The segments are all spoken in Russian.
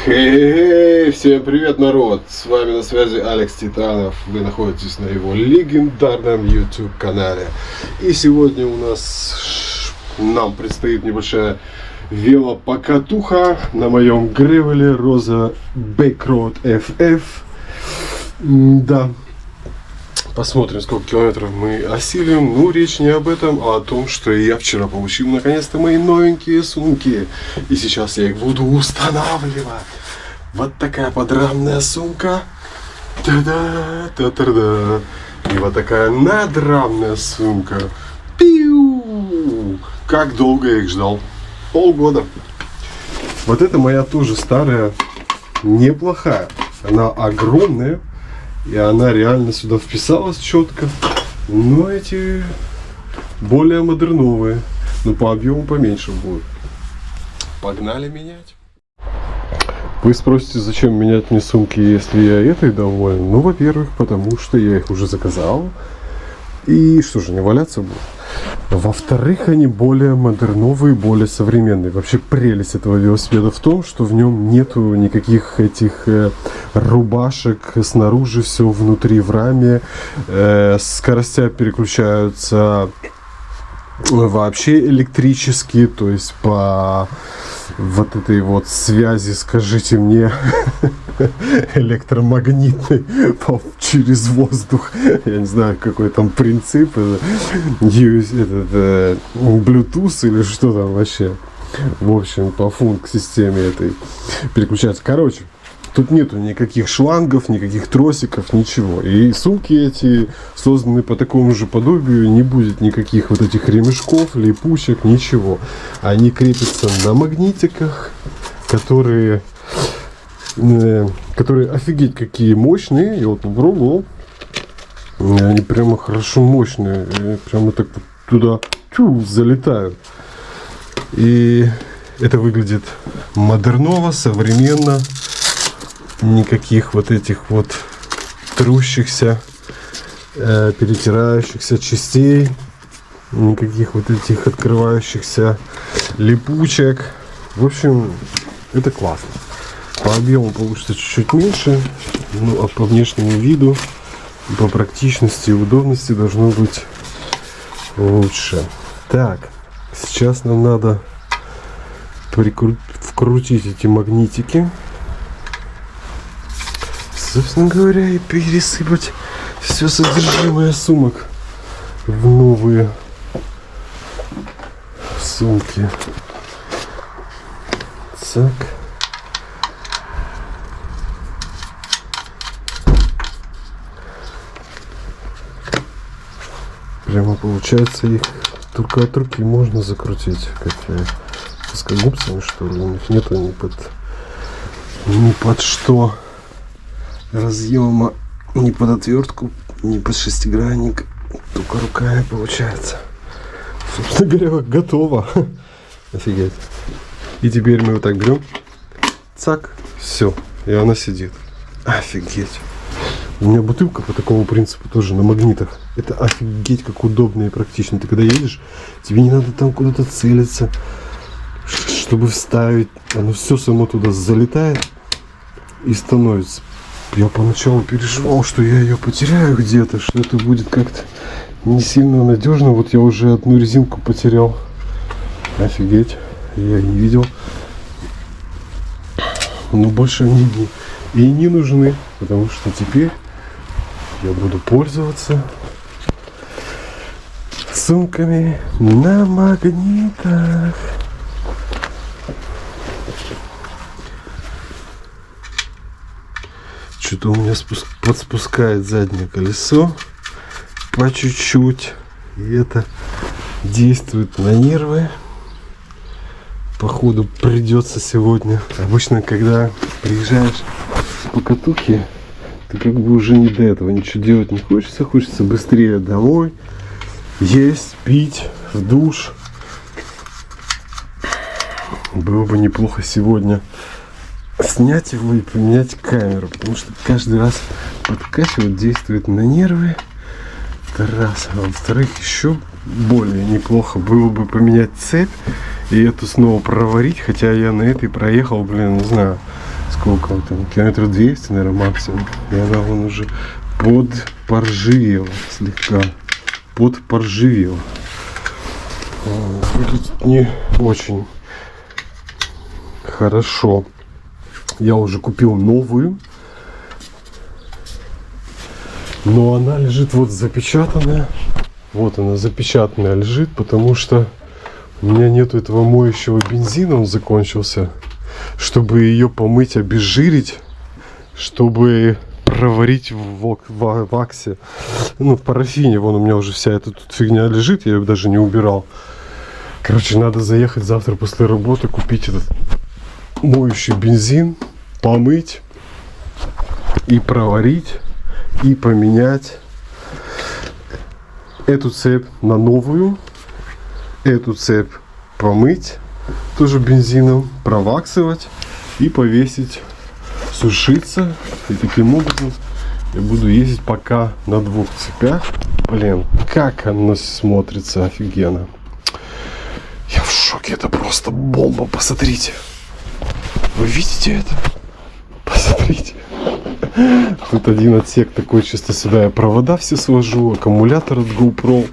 Всем привет, народ! С вами на связи Алекс Титанов. Вы находитесь на его легендарном YouTube канале. И сегодня нам предстоит небольшая велопокатуха на моем гревеле Rosa Backroad FF. Да. Посмотрим, сколько километров мы осилим. Ну, речь не об этом, а о том, что я вчера получил наконец-то мои новенькие сумки. И сейчас я их буду устанавливать. Вот такая подрамная сумка. Та-да, та-та-да. И вот такая надрамная сумка. Пиу! Как долго я их ждал? Полгода. Вот это моя тоже старая, неплохая. Она огромная. И она реально сюда вписалась четко. Но эти более модерновые. Но по объему поменьше будут. Погнали менять. Вы спросите, зачем менять мне сумки, если я этой доволен? Ну, во-первых, потому что я их уже заказал. И что же, не валяться будут? Во-вторых, они более модерновые, более современные. Вообще прелесть этого велосипеда в том, что в нем нету никаких этих рубашек, снаружи все внутри в раме, скоростя переключаются вообще электрически, то есть по вот этой вот связи, скажите мне, электромагнитной через воздух. Я не знаю, какой там принцип, Bluetooth или что там вообще. В общем, по функ-системе этой переключается. Короче, тут нету никаких шлангов, никаких тросиков, ничего. И сумки эти созданы по такому же подобию. Не будет никаких вот этих ремешков, липучек, ничего. Они крепятся на магнитиках, которые офигеть какие мощные. Я вот попробовал. Они прямо хорошо мощные. Прямо так туда залетают. И это выглядит модерново, современно. Никаких вот этих вот трущихся, перетирающихся частей, никаких вот этих открывающихся липучек. В общем, это классно. По объему получится чуть-чуть меньше, ну а по внешнему виду, по практичности и удобности должно быть лучше. Так, сейчас нам надо вкрутить эти магнитики. Собственно говоря, и пересыпать все содержимое сумок в новые сумки. Так. Прямо получается их только от руки можно закрутить. Как плоскогубцами, что ли. У них нету ни под что разъема, ни под отвертку, ни под шестигранник, только руками получается. Собственно говоря, готово. Офигеть. И теперь мы вот так берем, цак, все, и она сидит. Офигеть. У меня бутылка по такому принципу тоже на магнитах. Это офигеть как удобно и практично. Ты когда едешь, тебе не надо там куда-то целиться, чтобы вставить. Оно все само туда залетает и становится. Я поначалу переживал, что я ее потеряю где-то, что это будет как-то не сильно надежно. Вот я уже одну резинку потерял. Офигеть, я не видел. Но больше они и не нужны, потому что теперь я буду пользоваться сумками на магнитах. Что-то у меня подспускает заднее колесо по чуть-чуть. И это действует на нервы. Походу придется сегодня. Обычно, когда приезжаешь с покатухи, ты как бы уже не до этого. Ничего делать не хочется. Хочется быстрее домой. Есть, пить, в душ. Было бы неплохо сегодня снять его и поменять камеру, потому что каждый раз подкачивать действует на нервы. Это раз. А во-вторых, еще более неплохо было бы поменять цепь и эту снова проварить, хотя я на этой проехал, блин, не знаю, сколько он там, километров 200, наверное, максимум. И она вон уже подпоржавела слегка. Подпоржавела. Выглядит не очень хорошо. Я уже купил новую. Но она лежит вот запечатанная. Вот она запечатанная лежит, потому что у меня нету этого моющего бензина, он закончился. Чтобы ее помыть, обезжирить, чтобы проварить в ваксе, ну в парафине. Вон у меня уже вся эта тут фигня лежит, я ее даже не убирал. Короче, надо заехать завтра после работы, купить этот моющий бензин, помыть и проварить, и поменять эту цепь на новую, эту цепь помыть тоже бензином, проваксовать и повесить, сушиться. И таким образом я буду ездить пока на 2 цепях. Блин, как оно смотрится офигенно. Я в шоке, это просто бомба, посмотрите. Вы видите это? Посмотрите. Тут один отсек такой, чисто сюда я провода все свожу, аккумулятор от GoPro.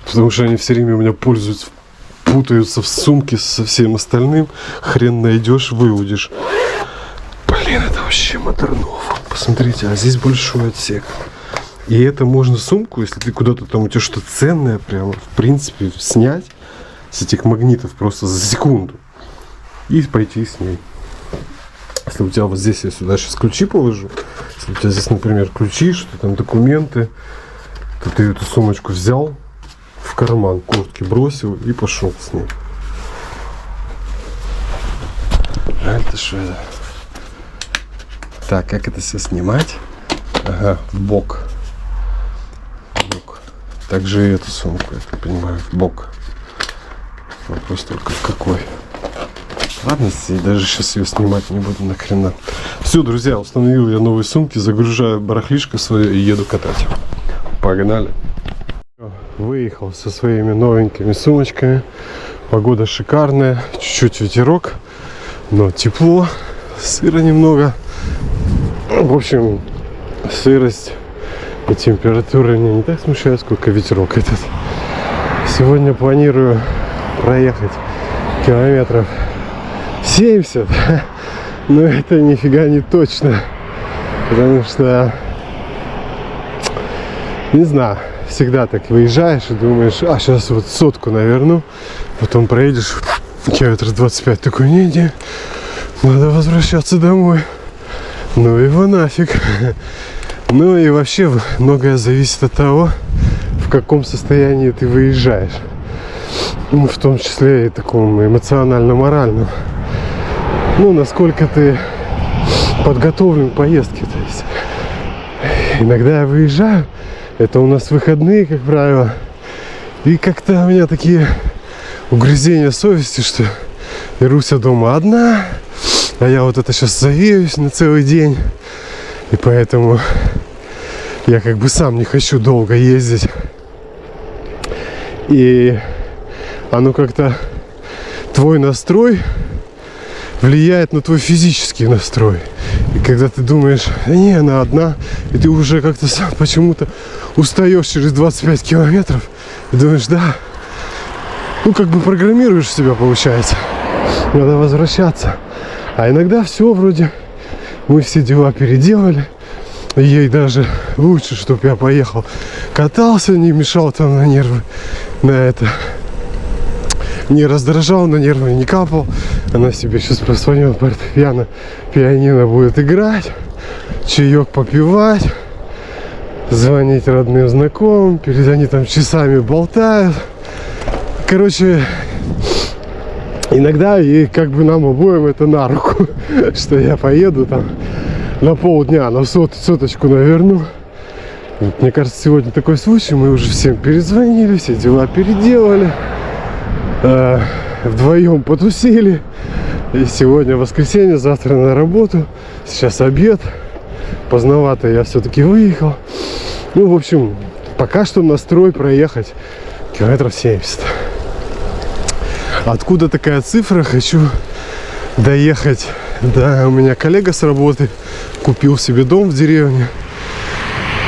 Потому что они все время у меня пользуются, путаются в сумке со всем остальным. Хрен найдешь, выудишь. Блин, это вообще моторнов. Посмотрите, а здесь большой отсек. И это можно сумку, если ты куда-то там, у тебя что-то ценное прямо, в принципе, снять с этих магнитов просто за секунду. И пойти с ней. Если у тебя вот здесь, я сюда сейчас ключи положу. Если у тебя здесь, например, ключи, что там документы, то ты эту сумочку взял, в карман куртки бросил и пошел с ней. А это что это? Так, как это все снимать? Ага, в бок. Также и эту сумку, я так понимаю, в бок. Вопрос только в какой. Ладно, даже сейчас ее снимать не буду нахрена. Все, друзья, установил я новые сумки, загружаю барахлишко свое и еду катать. Погнали. Выехал со своими новенькими сумочками. Погода шикарная, чуть-чуть ветерок, но тепло, сыра немного. В общем, сырость и температура меня не так смущает, сколько ветерок этот. Сегодня планирую проехать километров 70, но это нифига не точно, потому что, не знаю, всегда так выезжаешь и думаешь, а сейчас вот 100 наверну, потом проедешь километров 25, такой, не, надо возвращаться домой, ну его нафиг. Ну и вообще многое зависит от того, в каком состоянии ты выезжаешь, ну, в том числе и таком эмоционально-моральном. Ну, насколько ты подготовлен к поездке. То есть иногда я выезжаю, это у нас выходные, как правило, и как-то у меня такие угрызения совести, что Ируся дома одна, а я вот это сейчас завеюсь на целый день, и поэтому я как бы сам не хочу долго ездить. И оно как-то, твой настрой влияет на твой физический настрой. И когда ты думаешь, не, она одна, и ты уже как-то сам почему-то устаешь через 25 километров, и думаешь, да, ну как бы программируешь себя, получается, надо возвращаться. А иногда все вроде, мы все дела переделали, ей даже лучше, чтобы я поехал, катался, не мешал там на нервы, на это, не раздражал, на нервы не капал. Она себе сейчас про свое фортепиано, пианино будет играть, чаек попивать, звонить родным знакомым, они там часами болтают. Короче, иногда и как бы нам обоим это на руку, что я поеду там на полдня, на соточку наверну. Вот, мне кажется, сегодня такой случай, мы уже всем перезвонили, все дела переделали, вдвоем потусили. И сегодня воскресенье, завтра на работу, сейчас обед, поздновато я все-таки выехал. Ну, в общем, пока что настрой проехать километров 70. Откуда такая цифра? Хочу доехать Да, у меня коллега с работы купил себе дом в деревне.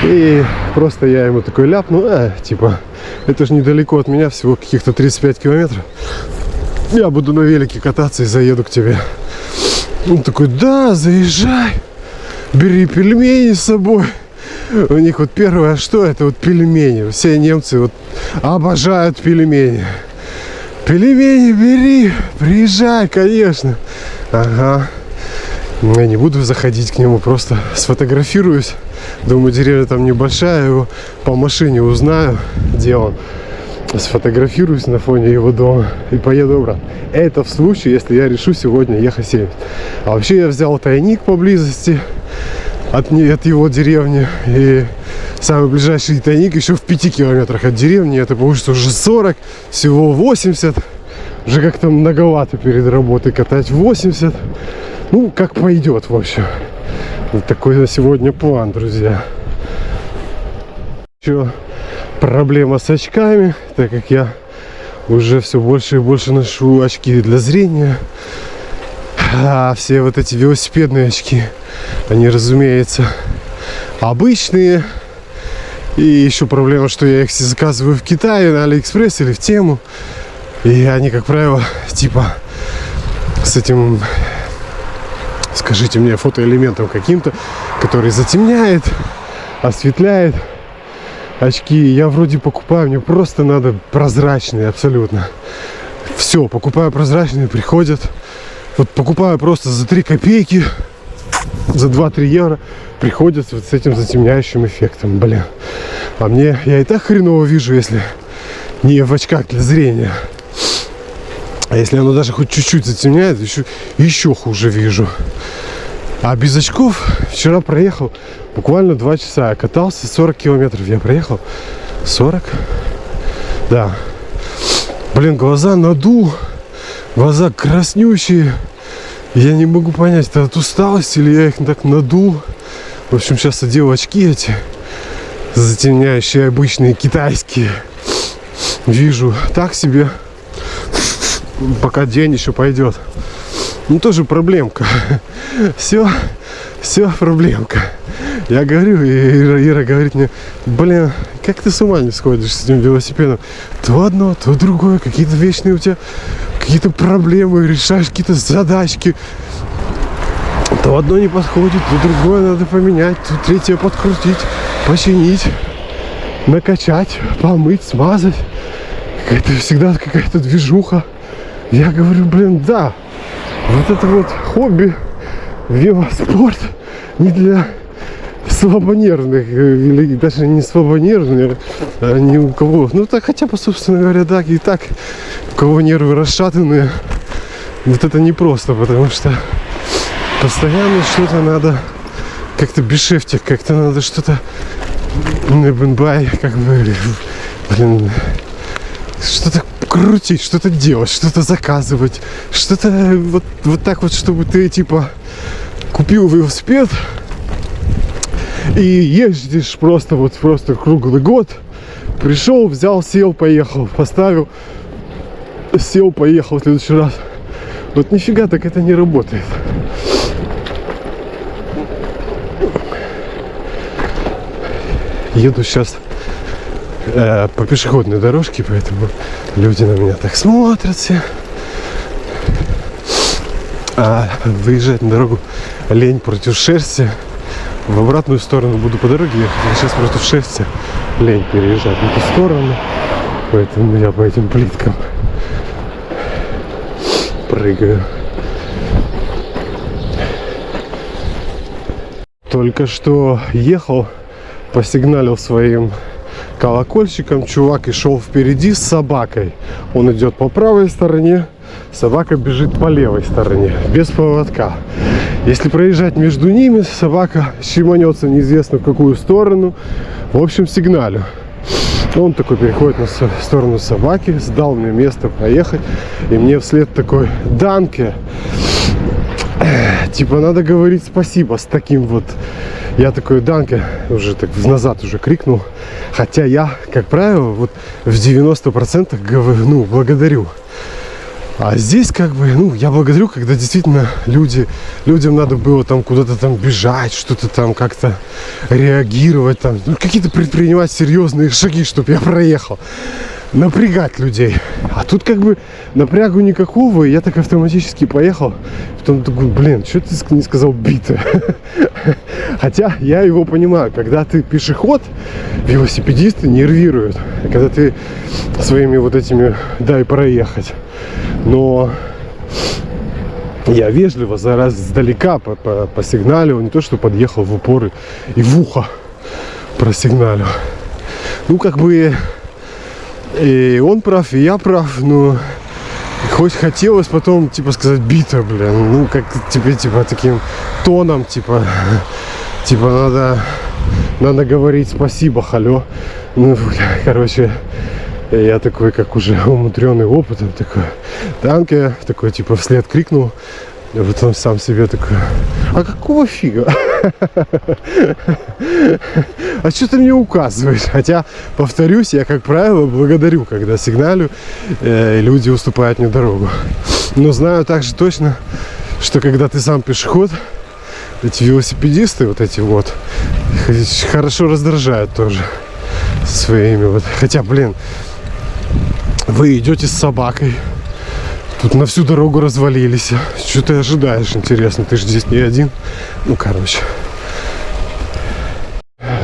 И просто я ему такой ляпнул, типа, это же недалеко от меня, всего каких-то 35 километров. Я буду на велике кататься и заеду к тебе. Он такой, да, заезжай, бери пельмени с собой. У них вот первое, что это вот пельмени. Все немцы вот обожают пельмени. Пельмени бери, приезжай, конечно. Ага. Я не буду заходить к нему, просто сфотографируюсь. Думаю, деревня там небольшая, его по машине узнаю, где он. Сфотографируюсь на фоне его дома и поеду обратно. Это в случае, если я решу сегодня ехать 70. А вообще я взял тайник поблизости от его деревни. И самый ближайший тайник еще в 5 километрах от деревни. Это получится уже 40, всего 80. Уже как-то многовато перед работой катать 80. Ну, как пойдет, в общем. Вот такой на сегодня план, друзья. Еще проблема с очками, так как я уже все больше и больше ношу очки для зрения. А все вот эти велосипедные очки, они, разумеется, обычные. И еще проблема, что я их заказываю в Китае, на Алиэкспресс или в Тему. И они, как правило, типа с этим, скажите мне, фотоэлементом каким-то, который затемняет, осветляет очки. Я вроде покупаю, мне просто надо прозрачные абсолютно. Все, покупаю прозрачные, приходят. Вот покупаю просто за 3 копейки, за 2-3 евро, приходят вот с этим затемняющим эффектом. Блин. А мне, я и так хреново вижу, если не в очках для зрения. А если оно даже хоть чуть-чуть затемняет, еще хуже вижу. А без очков вчера проехал буквально 2 часа. Я катался 40 километров. Я проехал 40. Да. Блин, глаза надул. Глаза краснющие. Я не могу понять, это от усталости или я их так надул. В общем, сейчас одел очки эти затемняющие, обычные, китайские. Вижу так себе. Пока день еще пойдет. Ну, тоже проблемка. Все проблемка. Я говорю, и Ира говорит мне, блин, как ты с ума не сходишь с этим велосипедом? То одно, то другое, какие-то вечные у тебя какие-то проблемы, решаешь какие-то задачки. То одно не подходит, то другое надо поменять, то третье подкрутить, починить, накачать, помыть, смазать. Какая-то всегда какая-то движуха. Я говорю, блин, да, вот это вот хобби, велоспорт не для слабонервных, или даже не слабонервных, а ни у кого. Ну так хотя бы, собственно говоря, так и так, у кого нервы расшатанные, вот это непросто, потому что постоянно что-то надо, как-то бешефтик, как-то надо что-то, как бы, блин, что-то крутить, что-то делать, что-то заказывать, что-то вот так вот, чтобы ты типа купил велосипед и ездишь просто круглый год, пришел, взял, сел, поехал, поставил, сел, поехал в следующий раз. Вот нифига так это не работает. Еду сейчас по пешеходной дорожке, поэтому люди на меня так смотрят все. А выезжать на дорогу лень против шерсти. В обратную сторону буду по дороге ехать, а сейчас против шерсти лень переезжать на ту сторону. Поэтому я по этим плиткам прыгаю. Только что ехал, посигналил своим колокольчиком чувак и шел впереди с собакой. Он идет по правой стороне, собака бежит по левой стороне, без поводка. Если проезжать между ними, собака щеманется неизвестно в какую сторону. В общем, сигналю. Он такой переходит на сторону собаки, сдал мне место проехать. И мне вслед такой: «Данке». Типа надо говорить спасибо с таким вот. Я такой: «Данке», уже так назад уже крикнул. Хотя я, как правило, вот в 90% говорю, ну, благодарю. А здесь как бы, ну, я благодарю, когда действительно людям надо было там куда-то там бежать, что-то там как-то реагировать, там, ну, какие-то предпринимать серьезные шаги, чтобы я проехал. Напрягать людей. А тут как бы напрягу никакого, и я так автоматически поехал. Потом такой, блин, что ты не сказал бита? Хотя я его понимаю, когда ты пешеход, велосипедисты нервируют. Когда ты своими вот этими дай проехать. Но я вежливо издалека посигналил, не то что подъехал в упор и в ухо просигналил. Ну как бы и он прав, и я прав, но хоть хотелось потом, типа, сказать бита, блин, ну, как тебе, типа, таким тоном, типа, надо говорить спасибо, халё. Ну, бля, короче, я такой, как уже умудренный опытом, такой, данке, такой, типа, вслед крикнул, а потом сам себе такой, а какого фига? А что ты мне указываешь? Хотя, повторюсь, я, как правило, благодарю, когда сигналю, и люди уступают мне дорогу. Но знаю также точно, что когда ты сам пешеход, эти велосипедисты, вот эти вот, хорошо раздражают тоже своими вот. Хотя, блин, вы идете с собакой, тут на всю дорогу развалились. Что ты ожидаешь, интересно? Ты же здесь не один. Ну, короче.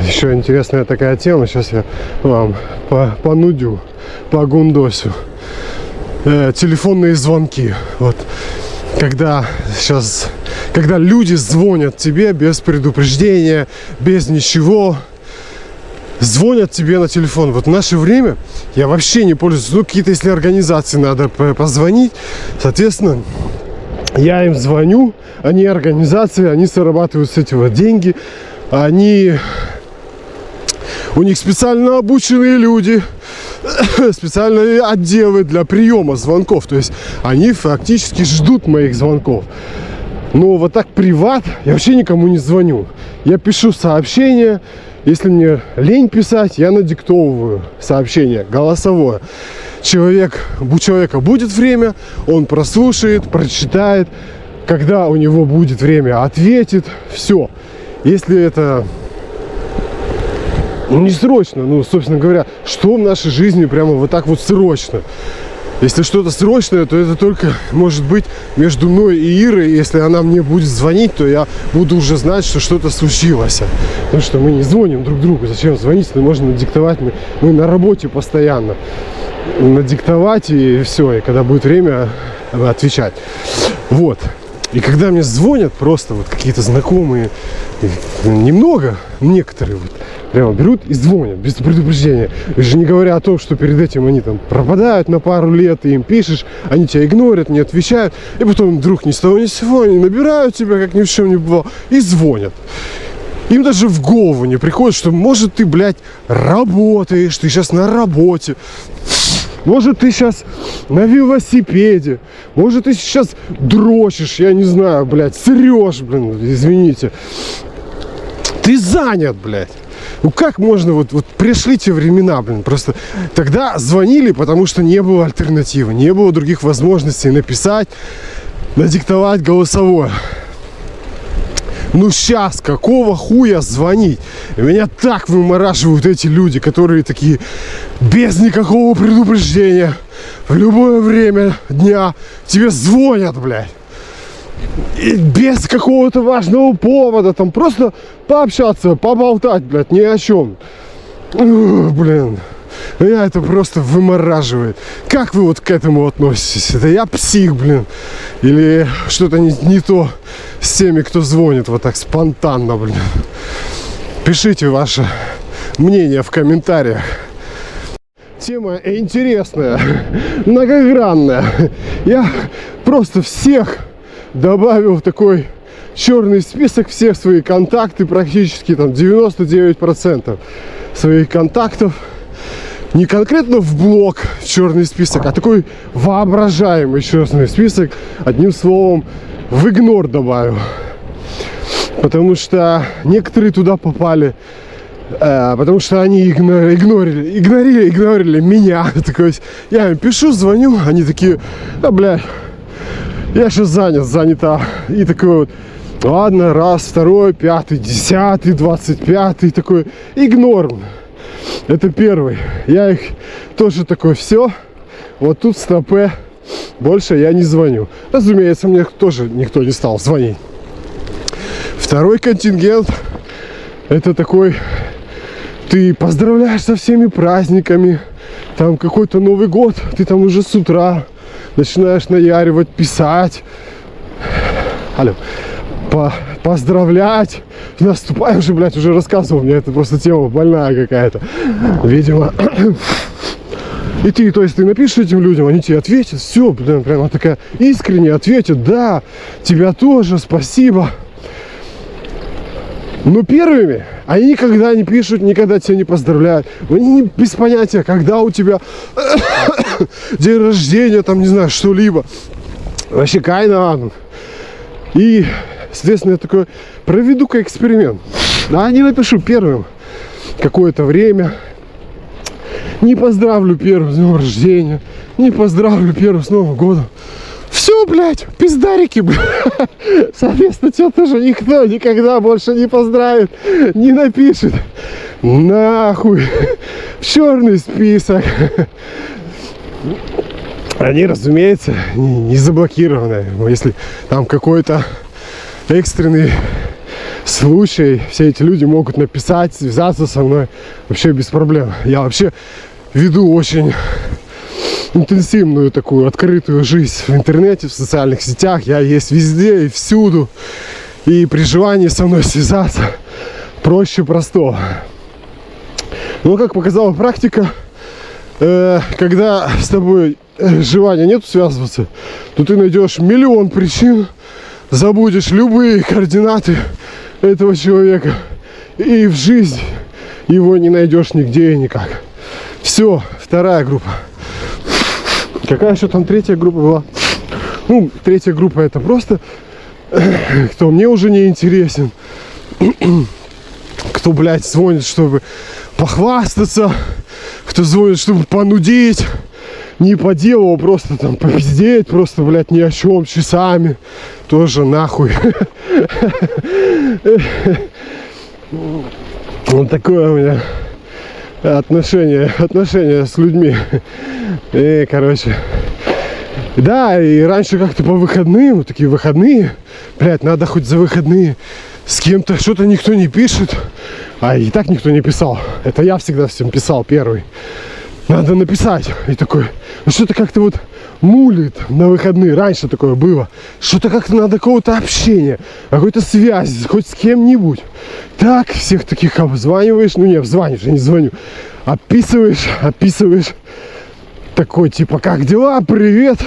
Еще интересная такая тема. Сейчас я вам понудю, погундосю. Телефонные звонки. Вот. Когда люди звонят тебе без предупреждения, без ничего. Звонят тебе на телефон. Вот в наше время я вообще не пользуюсь. Ну, какие-то, если организации надо позвонить, соответственно, я им звоню, они организации, они зарабатывают с этого деньги, у них специально обученные люди, специальные отделы для приема звонков. То есть они фактически ждут моих звонков. Но вот так приват я вообще никому не звоню. Я пишу сообщение. Если мне лень писать, я надиктовываю сообщение голосовое. У человека будет время, он прослушает, прочитает. Когда у него будет время, ответит. Все. Если это не срочно, ну, собственно говоря, что в нашей жизни прямо вот так вот срочно? Если что-то срочное, то это только может быть между мной и Ирой. Если она мне будет звонить, то я буду уже знать, что что-то случилось. Потому что мы не звоним друг другу. Зачем звонить? Можно надиктовать. Мы на работе постоянно. Надиктовать и все. И когда будет время, отвечать. Вот. И когда мне звонят просто вот какие-то знакомые, немного, некоторые вот, прямо берут и звонят без предупреждения. Даже не говоря о том, что перед этим они там пропадают на пару лет, ты им пишешь, они тебя игнорят, не отвечают. И потом вдруг ни с того ни с сего они набирают тебя, как ни в чем не бывало, и звонят. Им даже в голову не приходит, что может ты, блядь, работаешь, ты сейчас на работе. Может, ты сейчас на велосипеде. Может, ты сейчас дрочишь, я не знаю, блядь, срешь, блин, извините. Ты занят, блядь. Ну как можно, вот пришли те времена, блин, просто тогда звонили, потому что не было альтернативы, не было других возможностей написать, надиктовать голосовое. Ну сейчас, какого хуя звонить? И меня так вымораживают эти люди, которые такие без никакого предупреждения в любое время дня тебе звонят, блядь. И без какого-то важного повода, там просто пообщаться, поболтать, блядь, ни о чем. Блин, меня это просто вымораживает. Как вы вот к этому относитесь? Это я псих, блин? Или что-то не то с теми, кто звонит вот так спонтанно, блин? Пишите ваше мнение в комментариях. Тема интересная, многогранная. Я просто всех добавил в такой черный список, всех свои контакты, практически там 99% своих контактов. Не конкретно в блог, в черный список, а такой воображаемый черный список. Одним словом, в игнор добавил. Потому что некоторые туда попали Потому что они игнорили меня. Такой, я им пишу, звоню, они такие, блядь, я сейчас занята. И такой вот, ладно, раз, второй, 5, 10, 25, такой, игнор. Это первый. Я их тоже такой, все, вот тут стопе, больше я не звоню. Разумеется, мне тоже никто не стал звонить. Второй контингент, это такой, ты поздравляешь со всеми праздниками, там какой-то Новый год, ты там уже с утра начинаешь наяривать, писать, поздравлять, наступай уже, блядь, уже рассказывал, мне это просто тема больная какая-то, видимо. И ты, то есть ты напишешь этим людям, они тебе ответят, все, блин, прямо такая искренне ответят, да, тебя тоже, спасибо. Но первыми они никогда не пишут, никогда тебя не поздравляют. Они без понятия, когда у тебя день рождения, там, не знаю, что-либо. Вообще кайна. И, соответственно, я такой, проведу-ка эксперимент. А не напишу первым какое-то время. Не поздравлю первым с днем рождения. Не поздравлю первым с Новым годом. Все, блядь, пиздарики, блядь. Соответственно, тебя тоже никто никогда больше не поздравит, не напишет. Нахуй. В черный список. Они, разумеется, не заблокированы. Если там какой-то экстренный случай, все эти люди могут написать, связаться со мной вообще без проблем. Я вообще веду очень интенсивную такую открытую жизнь в интернете, в социальных сетях. Я есть везде и всюду. И при желании со мной связаться проще простого. Но, как показала практика, когда с тобой желания нет связываться, то ты найдешь миллион причин, забудешь любые координаты этого человека, и в жизнь его не найдешь нигде и никак. Все, вторая группа. Какая еще там третья группа была? Ну, третья группа это просто кто мне уже не интересен. Кто, блядь, звонит, чтобы похвастаться. Кто звонит, чтобы понудить. Не по делу, а просто там попиздеть. Просто, блядь, ни о чем, часами. Тоже нахуй. Вот такое у меня отношения с людьми. И, короче, да, и раньше как-то по выходным, вот такие выходные, блядь, надо хоть за выходные с кем-то что-то никто не пишет, а и так никто не писал. Это я всегда всем писал первый. Надо написать. И такой, ну что-то как-то вот мулит на выходные. Раньше такое было. Что-то как-то надо какого-то общения, какой-то связи, хоть с кем-нибудь. Так, всех таких обзваниваешь. Ну не обзваниваешь, я не звоню. Описываешь. Такой, типа, как дела? Привет.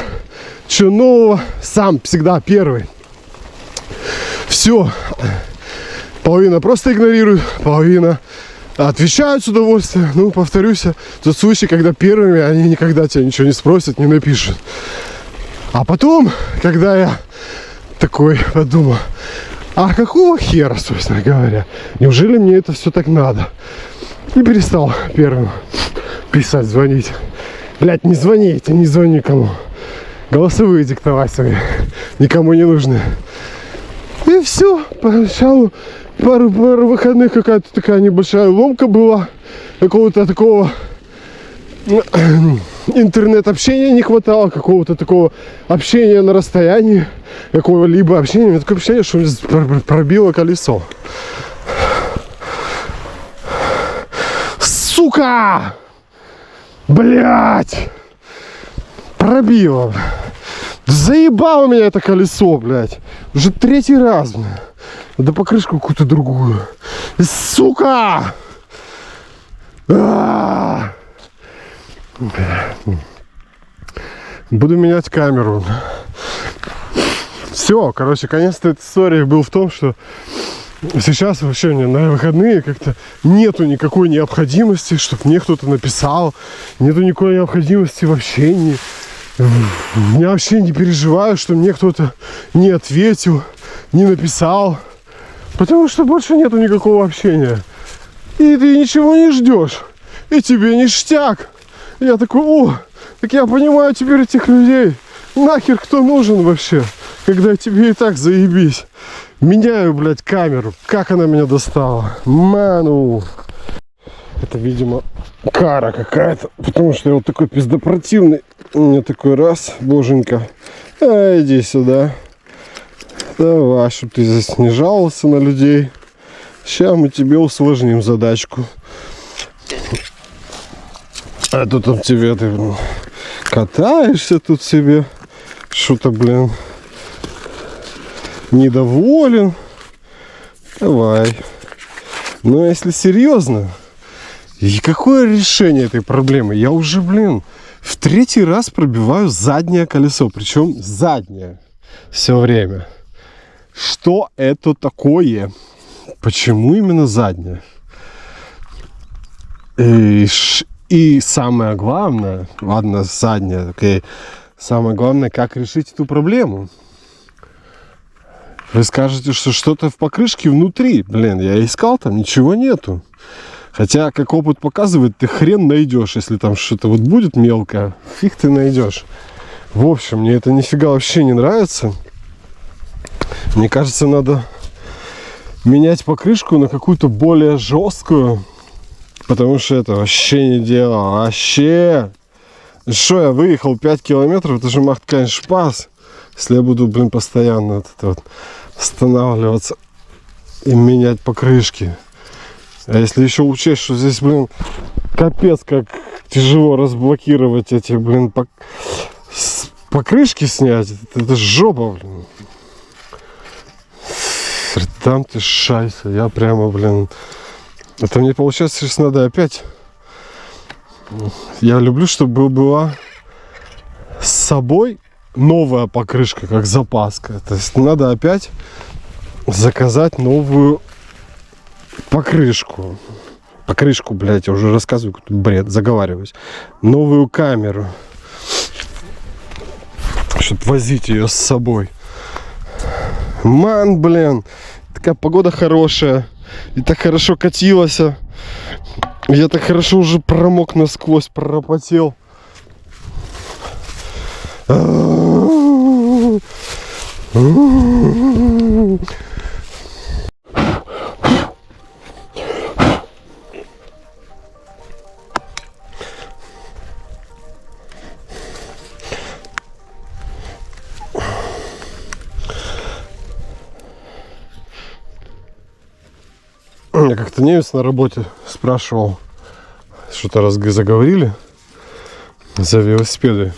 Что нового? Сам всегда первый. Все. Половина просто игнорирует, половина отвечают с удовольствием. Ну, повторюсь, тот случай, когда первыми они никогда тебя ничего не спросят, не напишут. А потом, когда я такой подумал, а какого хера, собственно говоря, неужели мне это все так надо? И перестал первым писать, звонить. Блять, не звоните, не звони никому. Голосовые диктовать свои никому не нужны. И все, поначалу пару выходных какая-то такая небольшая ломка была. Какого-то такого интернет-общения не хватало, какого-то такого общения на расстоянии, какого-либо общения. У меня такое ощущение, что мне пробило колесо. Сука! Блять! Пробило. Заебало меня это колесо, блядь. Уже третий раз, блядь. Да покрышку какую-то другую. Сука! Буду менять камеру. Все, короче, конец этой истории был в том, что сейчас вообще мне на выходные как-то нету никакой необходимости, чтобы мне кто-то написал. Нету никакой необходимости в общении. Я вообще не переживаю, что мне кто-то не ответил, не написал. Потому что больше нету никакого общения. И ты ничего не ждешь. И тебе ништяк. Я такой, о, так я понимаю теперь этих людей. Нахер кто нужен вообще, когда тебе и так заебись. Меняю, блядь, камеру. Как она меня достала. Ману. Это, видимо, кара какая-то. Потому что я вот такой пиздопротивный. У меня такой раз, боженька. Иди сюда. Давай, чтобы ты здесь не жаловался на людей. Сейчас мы тебе усложним задачку. А то там тебе ты катаешься тут себе. Что-то, блин, недоволен. Давай. Но если серьезно, и какое решение этой проблемы? Я уже, блин, в 3-й раз пробиваю заднее колесо. Причем заднее. Все время. Что это такое? Почему именно заднее? И самое главное, ладно, заднее, окей. Самое главное, как решить эту проблему. Вы скажете, что что-то в покрышке внутри. Блин, я искал, там ничего нету. Хотя, как опыт показывает, ты хрен найдешь. Если там что-то вот будет мелкое, фиг ты найдешь. В общем, мне это нифига вообще не нравится. Мне кажется, надо менять покрышку на какую-то более жесткую. Потому что это вообще не дело. Вообще. Что, я выехал 5 километров, это же Махткань-Шпас. Если я буду, блин, постоянно вот это вот останавливаться и менять покрышки. А если еще учесть, что здесь, блин, капец, как тяжело разблокировать эти, блин, покрышки снять. Это жопа, блин. Там ты шайса. Я прямо, блин... Это мне получается, сейчас надо опять... Я люблю, чтобы была с собой новая покрышка, как запаска. То есть надо опять заказать новую покрышку. Покрышку, блядь, я уже рассказываю, какой-то бред, заговариваюсь. Новую камеру. Чтобы возить ее с собой. Ман, блин. Такая погода хорошая. И так хорошо катилась. Я так хорошо уже промок насквозь, пропотел. Я как-то немец на работе спрашивал, что-то заговорили за велосипеды.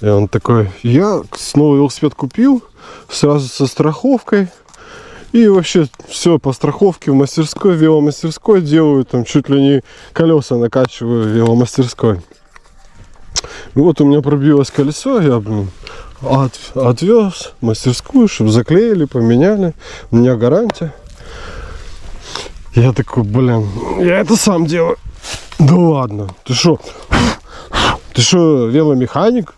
И он такой, я снова велосипед купил, сразу со страховкой. И вообще все по страховке в мастерской, в веломастерской делаю, там чуть ли не колеса накачиваю в веломастерской. И вот у меня пробилось колесо, я, блин, отвез в мастерскую, чтобы заклеили, поменяли. У меня гарантия. Я такой, блин, я это сам делаю. Да ладно, ты что? Ты что, веломеханик?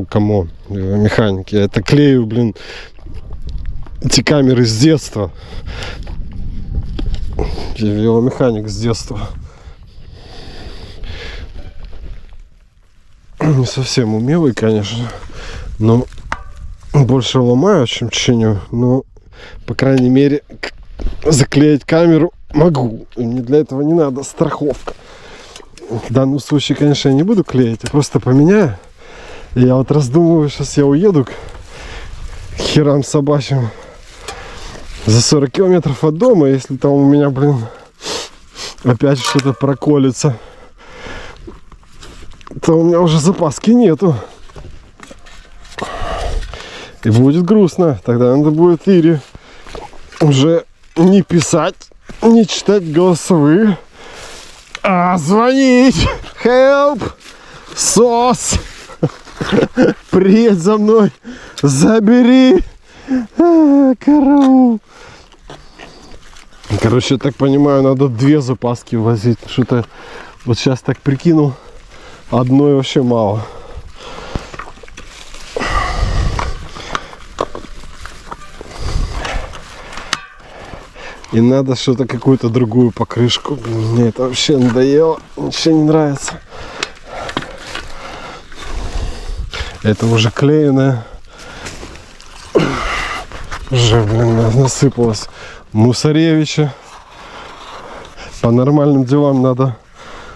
Камон, веломеханик. Я это клею, блин, эти камеры с детства. Я веломеханик с детства. Не совсем умелый, конечно, но больше ломаю, чем чиню. Но, по крайней мере, заклеить камеру могу. И мне для этого не надо страховка. В данном случае, конечно, я не буду клеить, я просто поменяю. И я вот раздумываю, сейчас я уеду к херам собачьим за 40 километров от дома. Если там у меня, блин, опять что-то проколется, то у меня уже запаски нету. И будет грустно. Тогда надо будет Ире уже не писать, не читать голосовые, а звонить. Help! Сос! Приедь за мной! Забери! Караул! Короче, я так понимаю, надо 2 запаски возить. Что-то вот сейчас так прикинул. Одной вообще мало. И надо что-то, какую-то другую покрышку. Блин, мне это вообще надоело. Ничего не нравится. Это уже клееное. Уже, блин, насыпалось мусоревича. По нормальным делам надо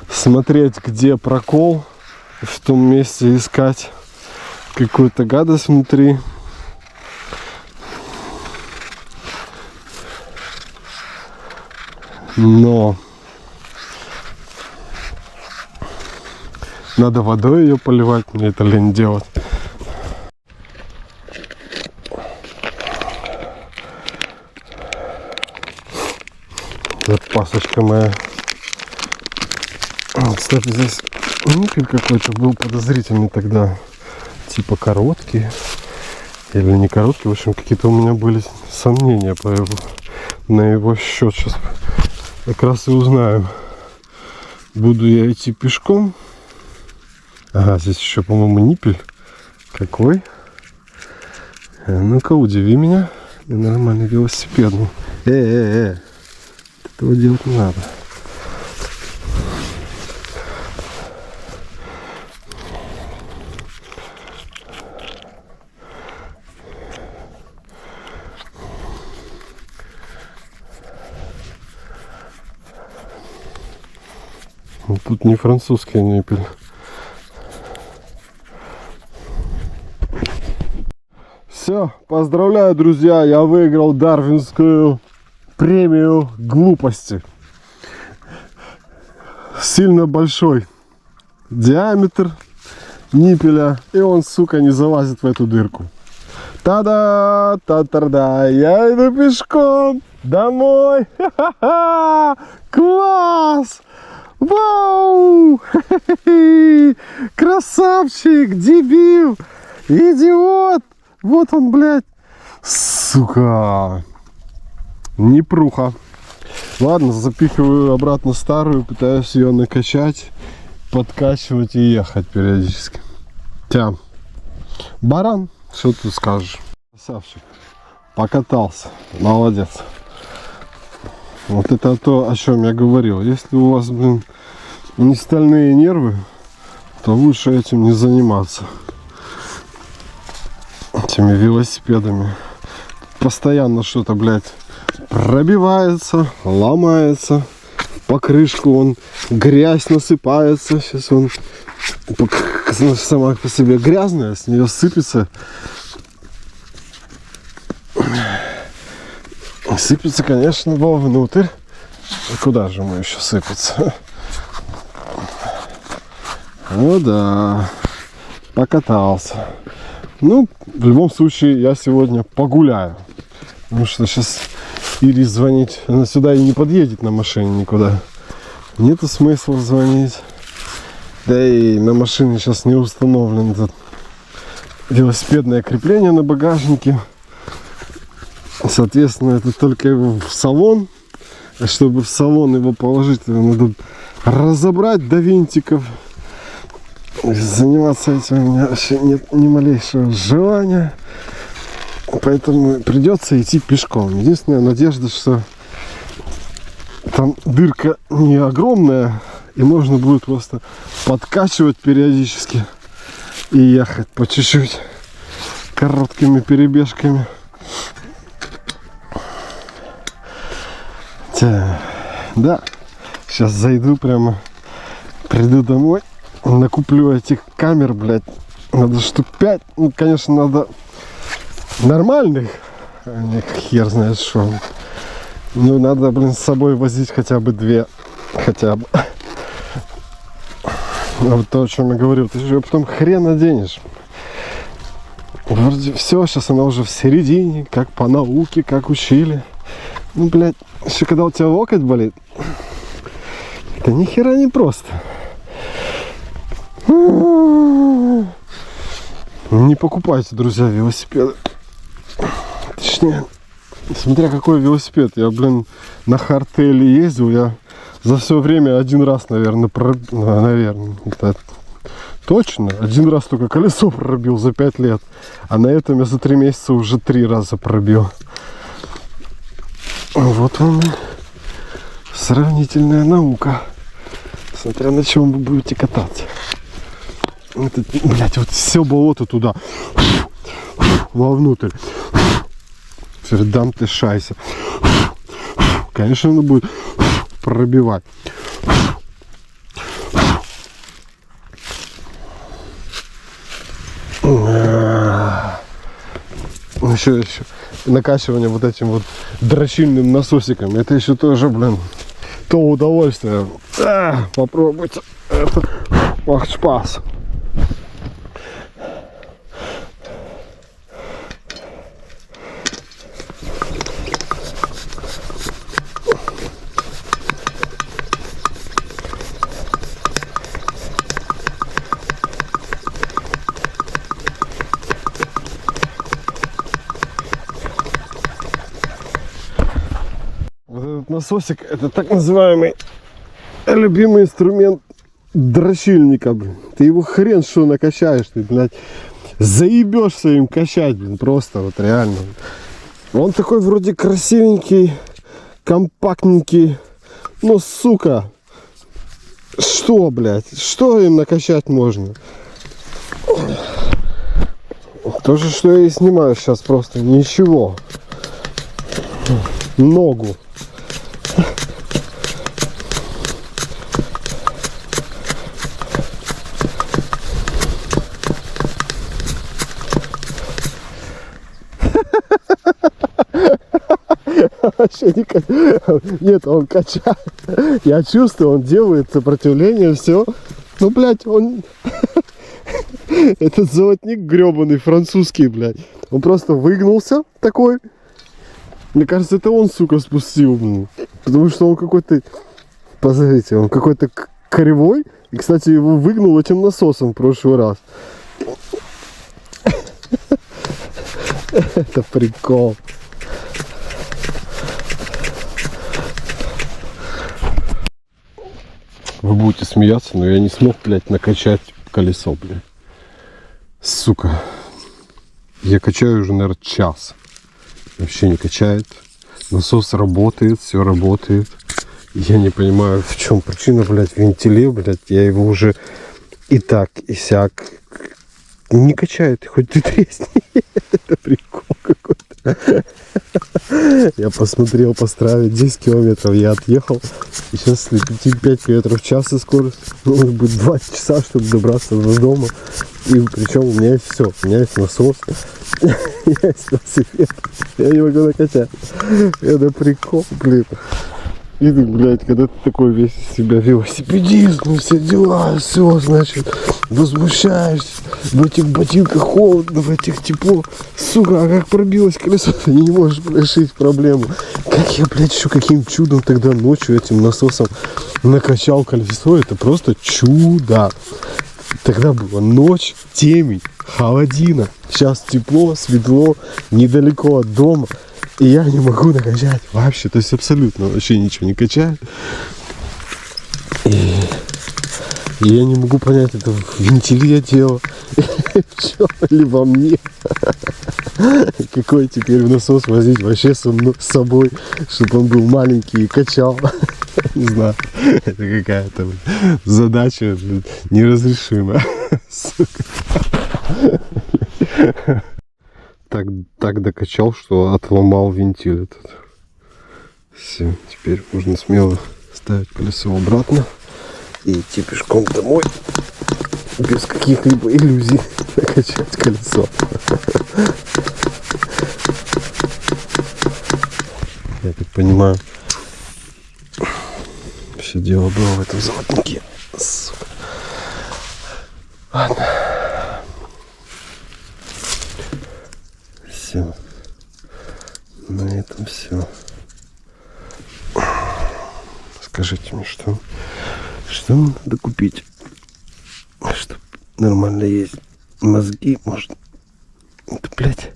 смотреть, где прокол. В том месте искать какую-то гадость внутри. Но надо водой ее поливать, мне это лень делать. Запасочка моя. Кстати, здесь ниппель какой-то был подозрительный тогда. Типа короткий. Или не короткий. В общем, какие-то у меня были сомнения по его, на его счет. Сейчас как раз и узнаем. Буду я идти пешком. Ага, здесь еще, по-моему, ниппель. Какой? Ну-ка, удиви меня. И нормальный велосипедный. Этого делать не надо. Тут не французский ниппель. Все, поздравляю, друзья, я выиграл дарвинскую премию глупости. Сильно большой диаметр ниппеля, и он, сука, не залазит в эту дырку. Та-да, та-та-да, я иду пешком домой. Ха-ха-ха! Класс! Вау! Красавчик, дебил, идиот! Вот он, блядь, сука, непруха. Ладно, запихиваю обратно старую, пытаюсь ее накачать, подкачивать и ехать периодически. Тя, баран, что ты скажешь? Красавчик, покатался, молодец. Вот это то, о чем я говорил. Если у вас, блин, не стальные нервы, то лучше этим не заниматься. Этими велосипедами. Постоянно что-то, блядь, пробивается, ломается. В покрышку он грязь насыпается. Сейчас он сама по себе грязная, с нее сыпется. Сыпется, конечно, вовнутрь. И куда же ему еще сыпется? Ну да, покатался. Ну, в любом случае, я сегодня погуляю. Потому что сейчас Ире звонить, она сюда и не подъедет на машине никуда. Нету смысла звонить. Да и на машине сейчас не установлено это велосипедное крепление на багажнике. Соответственно, это только его в салон. А чтобы в салон его положить, надо разобрать до винтиков. Заниматься этим у меня вообще нет ни малейшего желания. Поэтому придется идти пешком. Единственная надежда, что там дырка не огромная. И можно будет просто подкачивать периодически. И ехать по чуть-чуть. Короткими перебежками. Да, сейчас зайду прямо, приду домой, накуплю этих камер, блядь, надо штук 5, ну, конечно, надо нормальных, а не хер знает что, ну, надо, блин, с собой возить хотя бы 2, хотя бы, а вот то, о чем я говорил, ты же потом хрен наденешь, вроде все, сейчас она уже в середине, как по науке, как учили. Ну, блядь, еще когда у тебя локоть болит, это ни хера не просто. Не покупайте, друзья, велосипеды. Точнее, смотря какой велосипед. Я, блин, на хардтейле ездил, я за все время один раз, наверное, это точно, один раз только колесо пробил за 5 лет. А на этом я за 3 месяца уже 3 раза пробил. Вот вам сравнительная наука. Смотря на чем вы будете кататься. Это, блядь, вот все болото туда. Вовнутрь. Фердам ты шайся. Конечно, оно будет пробивать. Еще накачивание вот этим вот дрочильным насосиком. Это еще тоже, блин, то удовольствие. Попробуйте. Это ах, спас. Вот этот насосик, это так называемый любимый инструмент дрочильника, блин. Ты его хрен что накачаешь, ты, блядь, заебешься им качать, блин, просто вот реально. Он такой вроде красивенький, компактненький, но, сука, что, блядь, что им накачать можно? То же, что я и снимаю сейчас, просто ничего. Ногу. Нет, он качает. Я чувствую, он делает сопротивление, все. Ну, блядь, он... Этот золотник гребаный, французский, блядь. Он просто выгнулся такой. Мне кажется, это он, сука, спустил, блин. Потому что он какой-то... Посмотрите, он какой-то кривой. И, кстати, его выгнул этим насосом в прошлый раз. Это прикол. Вы будете смеяться, но я не смог, блядь, накачать колесо, блядь. Сука. Я качаю уже, наверное, час. Вообще не качает. Насос работает, все работает. Я не понимаю, в чем причина, блядь, в вентиле, блядь. Я его уже и так, и сяк не качает, хоть ты тресни. Это прикол какой-то. Я посмотрел, построить 10 километров, я отъехал. И сейчас 5 километров в час и скорость. Ну, будет 2 часа, чтобы добраться до дома. И причем у меня есть все. У меня есть насос. У меня есть велосипед. Я не могу накачать. Это прикол, блин. И ты, блядь, когда ты такой весь из себя велосипедист, ну все дела, все, значит, возмущаешься, в этих ботинках холодно, в этих тепло. Сука, а как пробилось колесо, ты не можешь решить проблему. Как я, блядь, еще каким чудом тогда ночью этим насосом накачал колесо, это просто чудо. Тогда была ночь, темень, холодина, сейчас тепло, светло, недалеко от дома. И я не могу накачать вообще, то есть абсолютно вообще ничего не качает. И я не могу понять, это в вентиле дело, или во мне. Какой теперь насос возить вообще с собой, чтобы он был маленький и качал. Не знаю, это какая-то задача неразрешимая. Так докачал, что отломал вентиль этот. Все, теперь можно смело ставить колесо обратно и идти пешком домой без каких-либо иллюзий накачать колесо. Я так понимаю, все дело было в этом золотнике. Сука. Ладно. Все. На этом все. Скажите мне, что надо купить, чтобы нормально есть мозги, может. Это, блядь,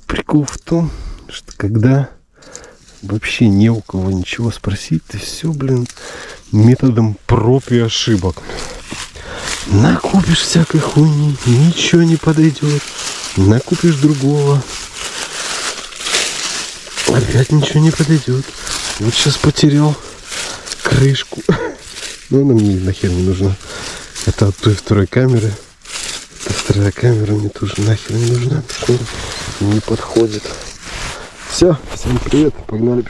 прикол в том, что когда вообще не у кого ничего спросить, ты все, блин, методом проб и ошибок накупишь всякой хуйни, ничего не подойдет. Накупишь другого. Опять ничего не подойдет. Вот сейчас потерял крышку. Но она мне нахер не нужна. Это от той второй камеры. Эта вторая камера мне тоже нахер не нужна. Не подходит. Все, всем привет, погнали.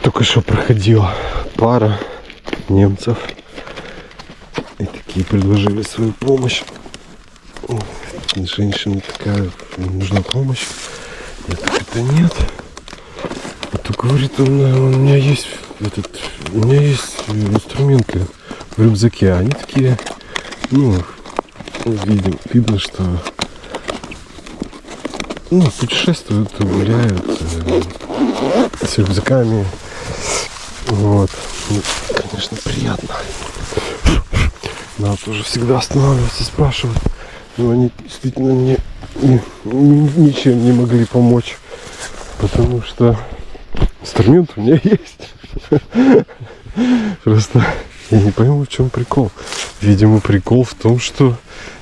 Только что проходила пара немцев. И такие предложили свою помощь. Женщина такая, нужна помощь. Я так, это нет. А то говорит, у меня есть инструменты в рюкзаке. Они такие, видно, что путешествуют, гуляют с рюкзаками. Вот. Конечно, приятно. Надо тоже всегда останавливаться, спрашивать. Но они действительно мне ничем не могли помочь. Потому что инструмент у меня есть. Просто я не пойму, в чем прикол. Видимо, прикол в том, что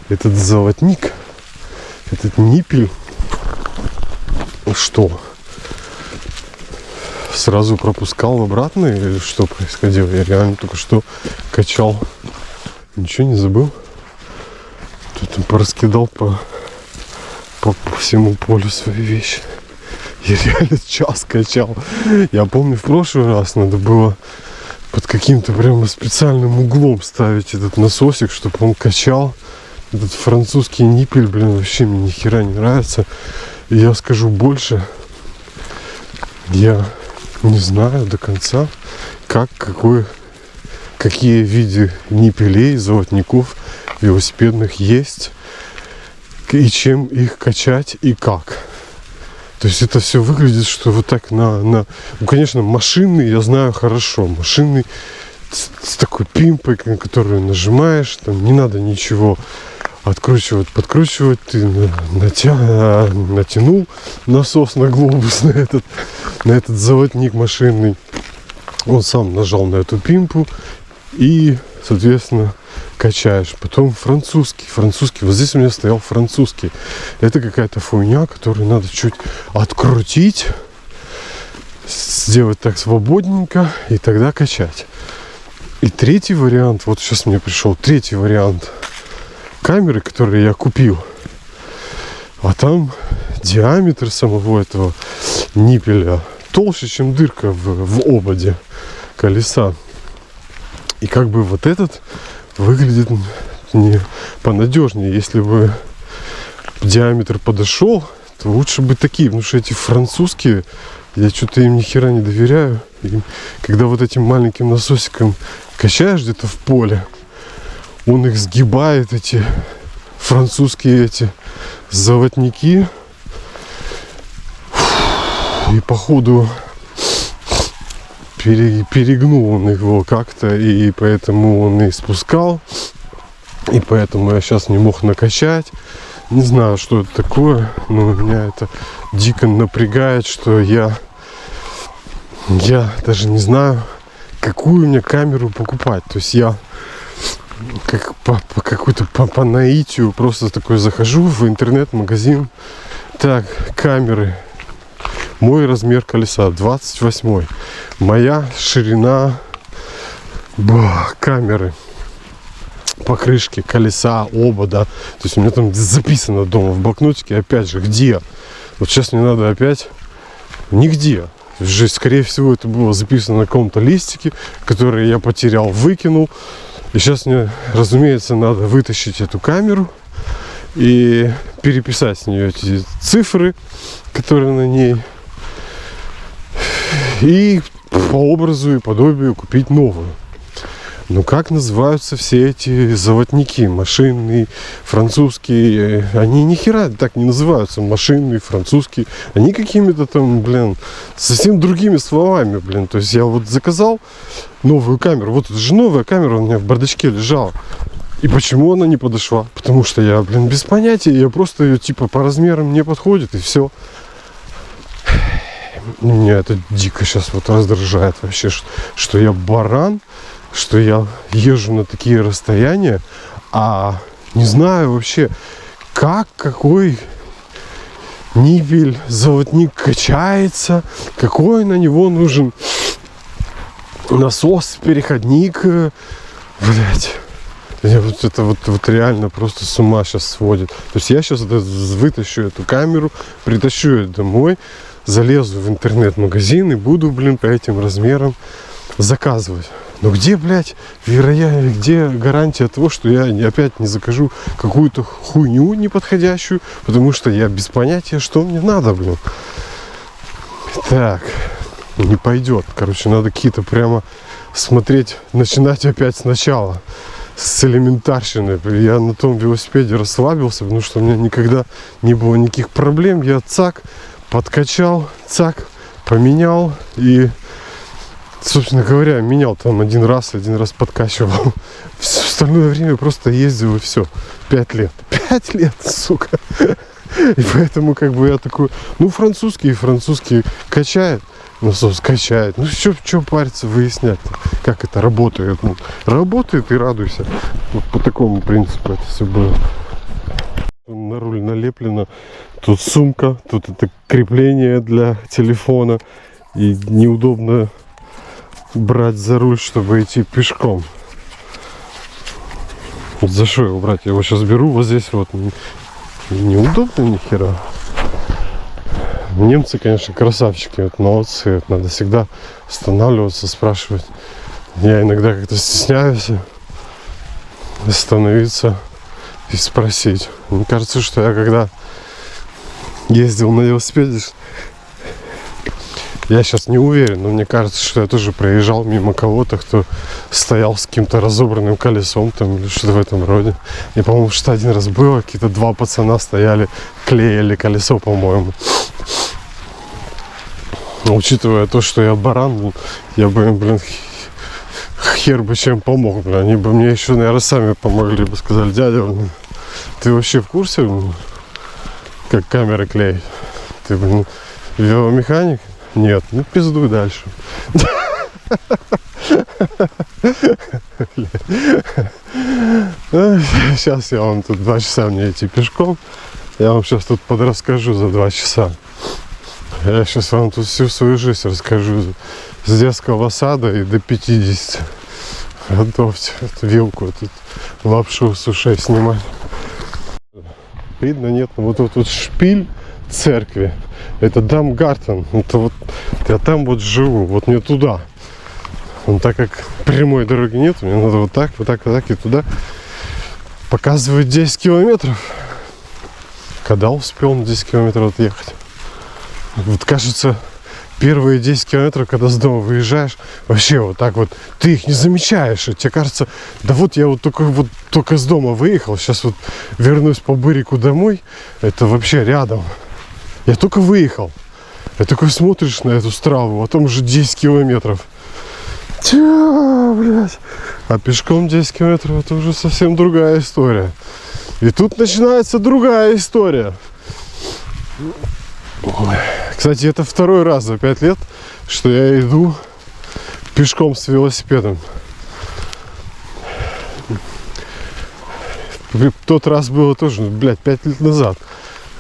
этот золотник, этот ниппель, что? Сразу пропускал обратно или что происходило? Я реально только что качал. Ничего не забыл. Тут пораскидал по всему полю свои вещи. Я реально час качал. Я помню, в прошлый раз надо было под каким-то прямо специальным углом ставить этот насосик, чтобы он качал. Этот французский ниппель, вообще мне ни хера не нравится. И я скажу больше. Я не знаю до конца, какие виды ниппелей, золотников велосипедных есть, и чем их качать и как. То есть это все выглядит, что вот так конечно, машинный я знаю хорошо. Машинный с такой пимпой, на которую нажимаешь, там не надо ничего откручивать, подкручивать. Ты натянул насос на глобус, на этот золотник машинный. Он сам нажал на эту пимпу и, соответственно, качаешь. Потом французский. Вот здесь у меня стоял французский. Это какая-то хуйня, которую надо чуть открутить, сделать так свободненько и тогда качать. И третий вариант, вот сейчас мне пришел третий вариант камеры, который я купил. А там диаметр самого этого ниппеля толще, чем дырка в ободе колеса. И как бы вот этот выглядит не понадежнее. Если бы диаметр подошел, то лучше бы такие, потому что эти французские, я что-то им ни хера не доверяю. И когда вот этим маленьким насосиком качаешь где-то в поле, он их сгибает, эти французские эти золотники. И походу перегнул он его как-то, и поэтому он и спускал. И поэтому я сейчас не мог накачать. Не знаю, что это такое, но меня это дико напрягает, что я даже не знаю, какую мне камеру покупать. То есть я как по наитию просто такой захожу в интернет-магазин. Так, камеры. Мой размер колеса 28. Моя ширина камеры, покрышки, колеса, обода. То есть у меня там записано дома в блокнотике. Опять же, где? Вот сейчас мне надо опять нигде. Скорее всего, это было записано на каком-то листике, который я потерял, выкинул. И сейчас мне, разумеется, надо вытащить эту камеру и переписать с нее эти цифры, которые на ней. И по образу и подобию купить новую. Но как называются все эти золотники? Машинные, французские. Они ни хера так не называются. Машинные, французские. Они какими-то там, совсем другими словами, То есть я вот заказал новую камеру. Вот это же новая камера у меня в бардачке лежала. И почему она не подошла? Потому что я, без понятия. Я просто ее по размерам не подходит, и все. Меня это дико сейчас раздражает вообще, что я баран, что я езжу на такие расстояния, а не знаю вообще, какой ниппель, золотник качается, какой на него нужен насос, переходник, блять. Вот это вот реально просто с ума сейчас сводит. То есть я сейчас вытащу эту камеру, притащу ее домой, залезу в интернет-магазин и буду, блин, по этим размерам заказывать. Но где, блядь, где гарантия того, что я опять не закажу какую-то хуйню неподходящую, потому что я без понятия, что мне надо, блин. Так, не пойдет. Короче, надо какие-то прямо смотреть, начинать опять сначала. С элементарщины. Я на том велосипеде расслабился, потому что у меня никогда не было никаких проблем. Я цак, подкачал, цак, поменял и, собственно говоря, менял там один раз подкачивал. Все остальное время просто ездил и все. 5 лет. 5 лет, сука. И поэтому как бы я такой, ну французский качает. Насос качает. Ну что париться, выяснять-то, как это работает. Ну, работает и радуйся. Вот по такому принципу это все было. На руль налеплено. Тут сумка, тут это крепление для телефона. И неудобно брать за руль, чтобы идти пешком. Вот за что его брать? Я его сейчас беру вот здесь вот. Неудобно ни хера. Немцы, конечно, красавчики, вот, молодцы. Вот, надо всегда останавливаться, спрашивать. Я иногда как-то стесняюсь остановиться и спросить. Мне кажется, что я когда ездил на велосипеде, я сейчас не уверен, но мне кажется, что я тоже проезжал мимо кого-то, кто стоял с каким-то разобранным колесом там или что-то в этом роде. И, по-моему, что один раз было, какие-то 2 пацана стояли, клеили колесо, по-моему. Учитывая то, что я баран, я бы, блин, хер бы чем помог, блин. Они бы мне еще, наверное, сами помогли бы, сказали: дядя, блин, ты вообще в курсе, блин, как камеры клеить? Ты, блин, веломеханик? Нет, ну пиздуй дальше. Сейчас я вам тут 2 часа мне идти пешком. Я вам сейчас тут подрасскажу за 2 часа. Я сейчас вам тут всю свою жизнь расскажу. С детского сада и до 50. Готовьте эту вилку, тут лапшу с ушей снимать. Видно, нет? Вот тут шпиль церкви. Это Дамгартен. Это вот я там вот живу. Вот мне туда. Но так как прямой дороги нет, мне надо вот так и туда. Показывает 10 километров. Когда успел на 10 километров отъехать? Вот кажется, первые 10 километров, когда с дома выезжаешь, вообще вот так вот, ты их не замечаешь. И тебе кажется, да вот я вот только с дома выехал, сейчас вот вернусь по Бырику домой, это вообще рядом. Я только выехал. И такой смотришь на эту страву, а там уже 10 километров. Тя, блядь. А пешком 10 километров это уже совсем другая история. И тут начинается другая история. Кстати, это 2-й раз за 5 лет, что я иду пешком с велосипедом. Тот раз было тоже, блядь, 5 лет назад.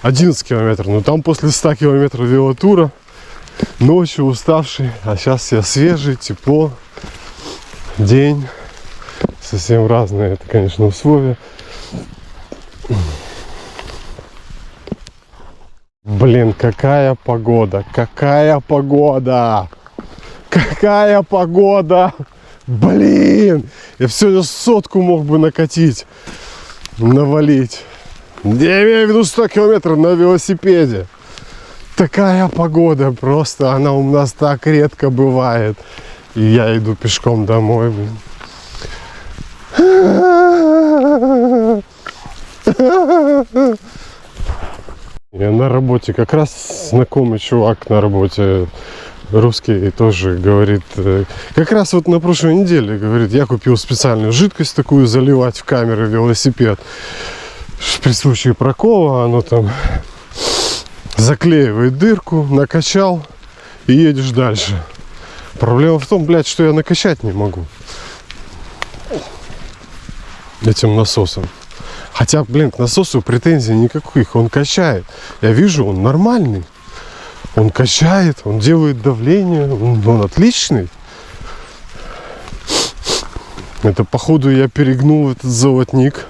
11 километров. Но там после 100 километров велотура, ночью уставший. А сейчас я свежий, тепло, день. Совсем разные, это, конечно, условия. Блин, какая погода, какая погода, какая погода, блин, я сегодня 100 мог бы накатить, навалить, я имею в виду 100 километров на велосипеде, такая погода, просто она у нас так редко бывает, и я иду пешком домой, блин. Я на работе, как раз знакомый чувак на работе, русский, тоже говорит, как раз вот на прошлой неделе, говорит, я купил специальную жидкость такую заливать в камеры велосипед. При случае прокола оно там заклеивает дырку, накачал и едешь дальше. Проблема в том, блядь, что я накачать не могу этим насосом. Хотя, блин, к насосу претензий никаких, он качает. Я вижу, он нормальный. Он качает, он делает давление, он отличный. Это, походу, я перегнул этот золотник.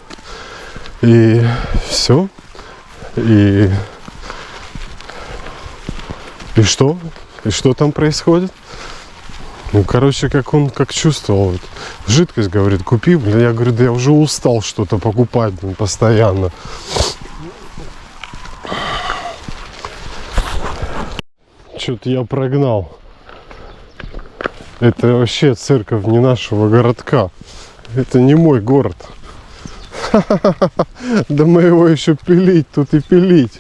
И все. И что? И что там происходит? Ну, короче, как чувствовал. Вот. Жидкость, говорит, купи. Блин, я говорю, да я уже устал что-то покупать, блин, постоянно. Что-то я прогнал. Это вообще церковь не нашего городка. Это не мой город. Да мы его еще пилить тут и пилить.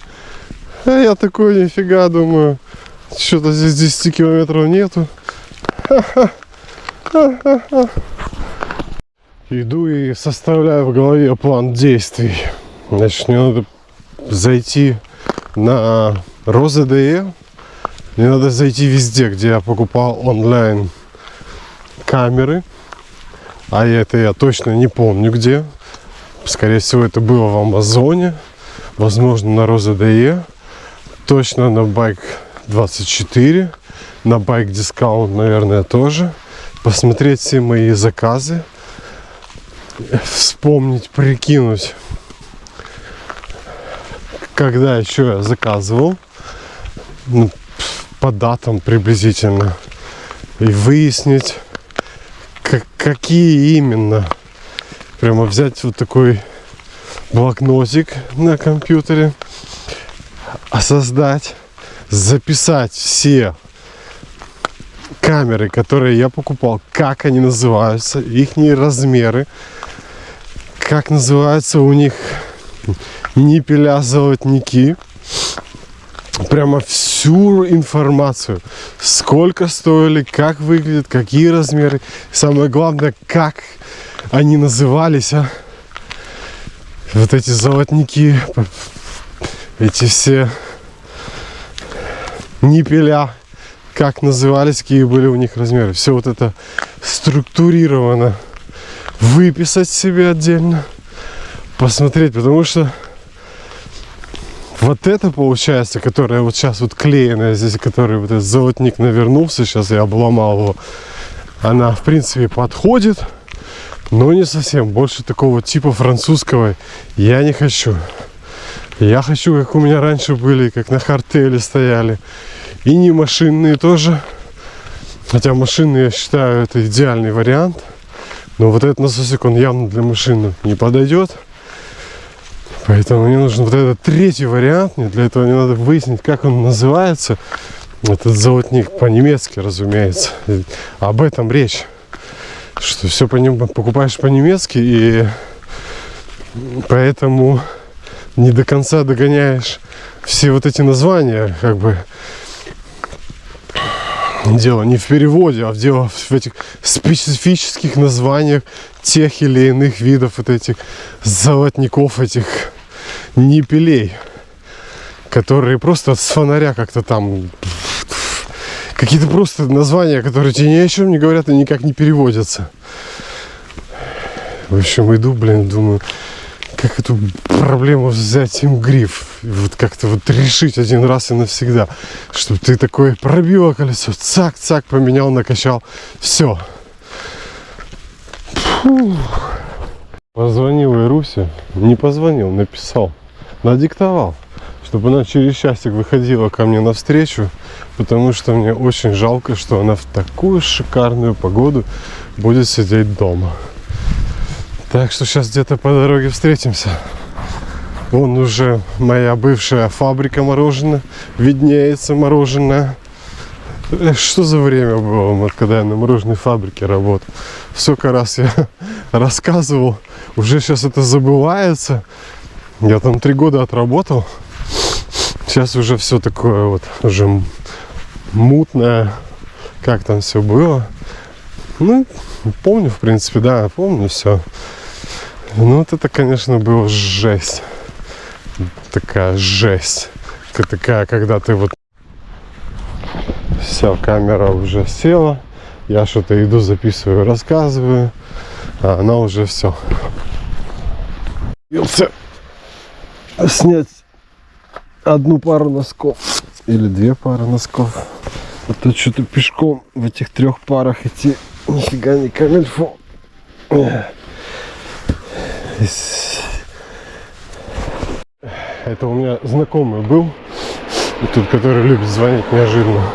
А я такой, нифига, думаю, что-то здесь 10 километров нету. Иду и составляю в голове план действий. Значит, мне надо зайти на Роза.де. Мне надо зайти везде, где я покупал онлайн камеры. А это я точно не помню где. Скорее всего, это было в Амазоне. Возможно, на Роза.де. Точно на Байк24. На Байк Дискаунт, наверное, тоже. Посмотреть все мои заказы. Вспомнить, прикинуть, когда еще я заказывал. Ну, по датам приблизительно. И выяснить, какие именно. Прямо взять вот такой блокнотик на компьютере. Создать, записать все камеры, которые я покупал, как они называются, их размеры, как называются у них ниппеля, золотники. Прямо всю информацию, сколько стоили, как выглядят, какие размеры, самое главное, как они назывались, вот эти золотники, эти все ниппеля, как назывались, какие были у них размеры. Все вот это структурировано. Выписать себе отдельно. Посмотреть, потому что вот это получается, которая вот сейчас вот клееная здесь, который вот этот золотник навернулся, сейчас я обломал его. Она, в принципе, подходит, но не совсем. Больше такого типа французского я не хочу. Я хочу, как у меня раньше были, как на хартеле стояли. И не машинные тоже. Хотя машинные, я считаю, это идеальный вариант. Но вот этот насосик, он явно для машины не подойдет. Поэтому мне нужен вот этот третий вариант. Мне для этого мне надо выяснить, как он называется. Этот золотник по-немецки, разумеется. И об этом речь. Что все покупаешь по-немецки, и поэтому не до конца догоняешь все вот эти названия, как бы. Дело не в переводе, а дело в этих специфических названиях тех или иных видов вот этих золотников, этих ниппелей, которые просто с фонаря как-то там, какие-то просто названия, которые тебе ни о чем не говорят и никак не переводятся. В общем, иду, блин, думаю, как эту проблему взять им гриф, вот как-то вот решить один раз и навсегда, чтобы ты такое пробило колесо, цак-цак, поменял, накачал, все. Позвонил Ирусе, не позвонил, написал, надиктовал, чтобы она через часик выходила ко мне навстречу, потому что мне очень жалко, что она в такую шикарную погоду будет сидеть дома. Так что сейчас где-то по дороге встретимся. Вон уже моя бывшая фабрика мороженого. Виднеется мороженое. Что за время было, вот, когда я на мороженой фабрике работал? Сколько раз я рассказывал. Уже сейчас это забывается. Я там 3 года отработал. Сейчас уже все такое вот уже мутное. Как там все было. Ну, помню, в принципе, да, помню все. Ну, вот это, конечно, было жесть. Такая жесть. Такая, когда ты вот... Все, камера уже села. Я что-то иду, записываю, рассказываю. А она уже все. снять одну пару носков или 2 пары носков, а то что-то пешком в этих 3 парах идти нифига не камильфо. Это у меня знакомый был, тут, который любит звонить неожиданно,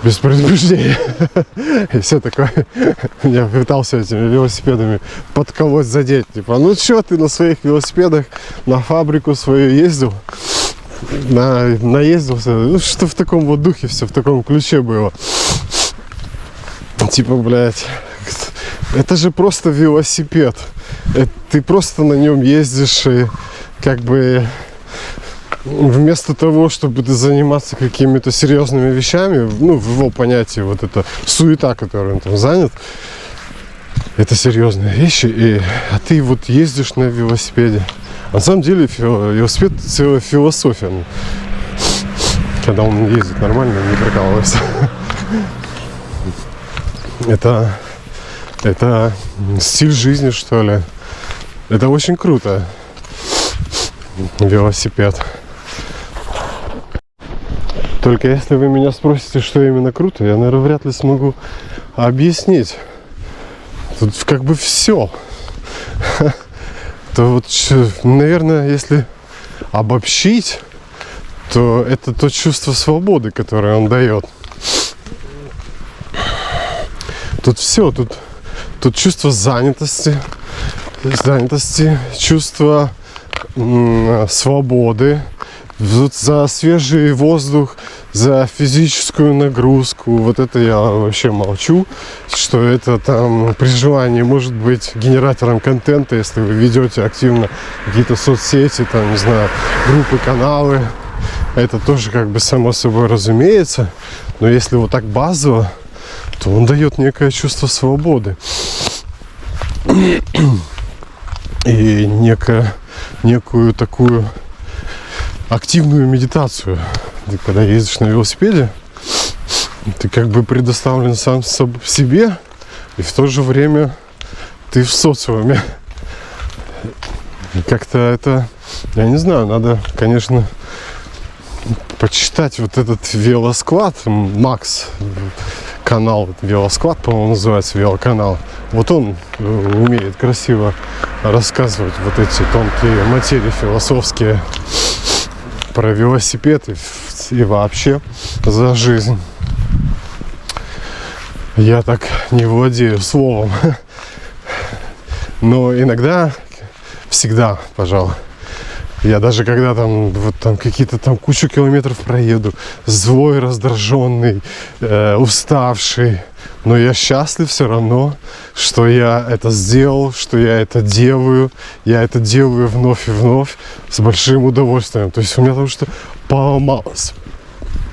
без предупреждения. И все такое. Я пытался этими велосипедами подколоть, задеть. Типа, ну что ты на своих велосипедах на фабрику свою ездил? Наездился. Ну, что в таком вот духе, все в таком ключе было. Типа, блядь, это же просто велосипед. Ты просто на нем ездишь и как бы вместо того, чтобы заниматься какими-то серьезными вещами, ну, в его понятии вот эта суета, которой он там занят, это серьезные вещи, а ты вот ездишь на велосипеде. На самом деле велосипед — целая философия. Когда он ездит нормально, не прикалывается. Это стиль жизни, что ли. Это очень круто. Велосипед. Только если вы меня спросите, что именно круто, я, наверное, вряд ли смогу объяснить. Тут как бы все. То вот, наверное, если обобщить, то это то чувство свободы, которое он дает. Тут все, тут чувство занятости, чувство свободы, за свежий воздух, за физическую нагрузку. Вот это я вообще молчу, что это там при желании может быть генератором контента, если вы ведете активно какие-то соцсети, там, не знаю, группы, каналы. Это тоже как бы само собой разумеется. Но если вот так базово, то он дает некое чувство свободы. И некую такую активную медитацию. Ты когда ездишь на велосипеде, ты как бы предоставлен сам себе, и в то же время ты в социуме. И как-то это, я не знаю, надо, конечно, почитать вот этот велосклад, Макс, канал Велосклад, по-моему, называется, велоканал. Вот он умеет красиво рассказывать вот эти тонкие материи философские про велосипед и вообще за жизнь. Я так не владею словом, но иногда, всегда, пожалуй, я даже когда там вот там какие-то там кучу километров проеду, злой, раздраженный, уставший, но я счастлив все равно, что я это сделал, что я это делаю вновь и вновь с большим удовольствием. То есть у меня там что-то поломалось,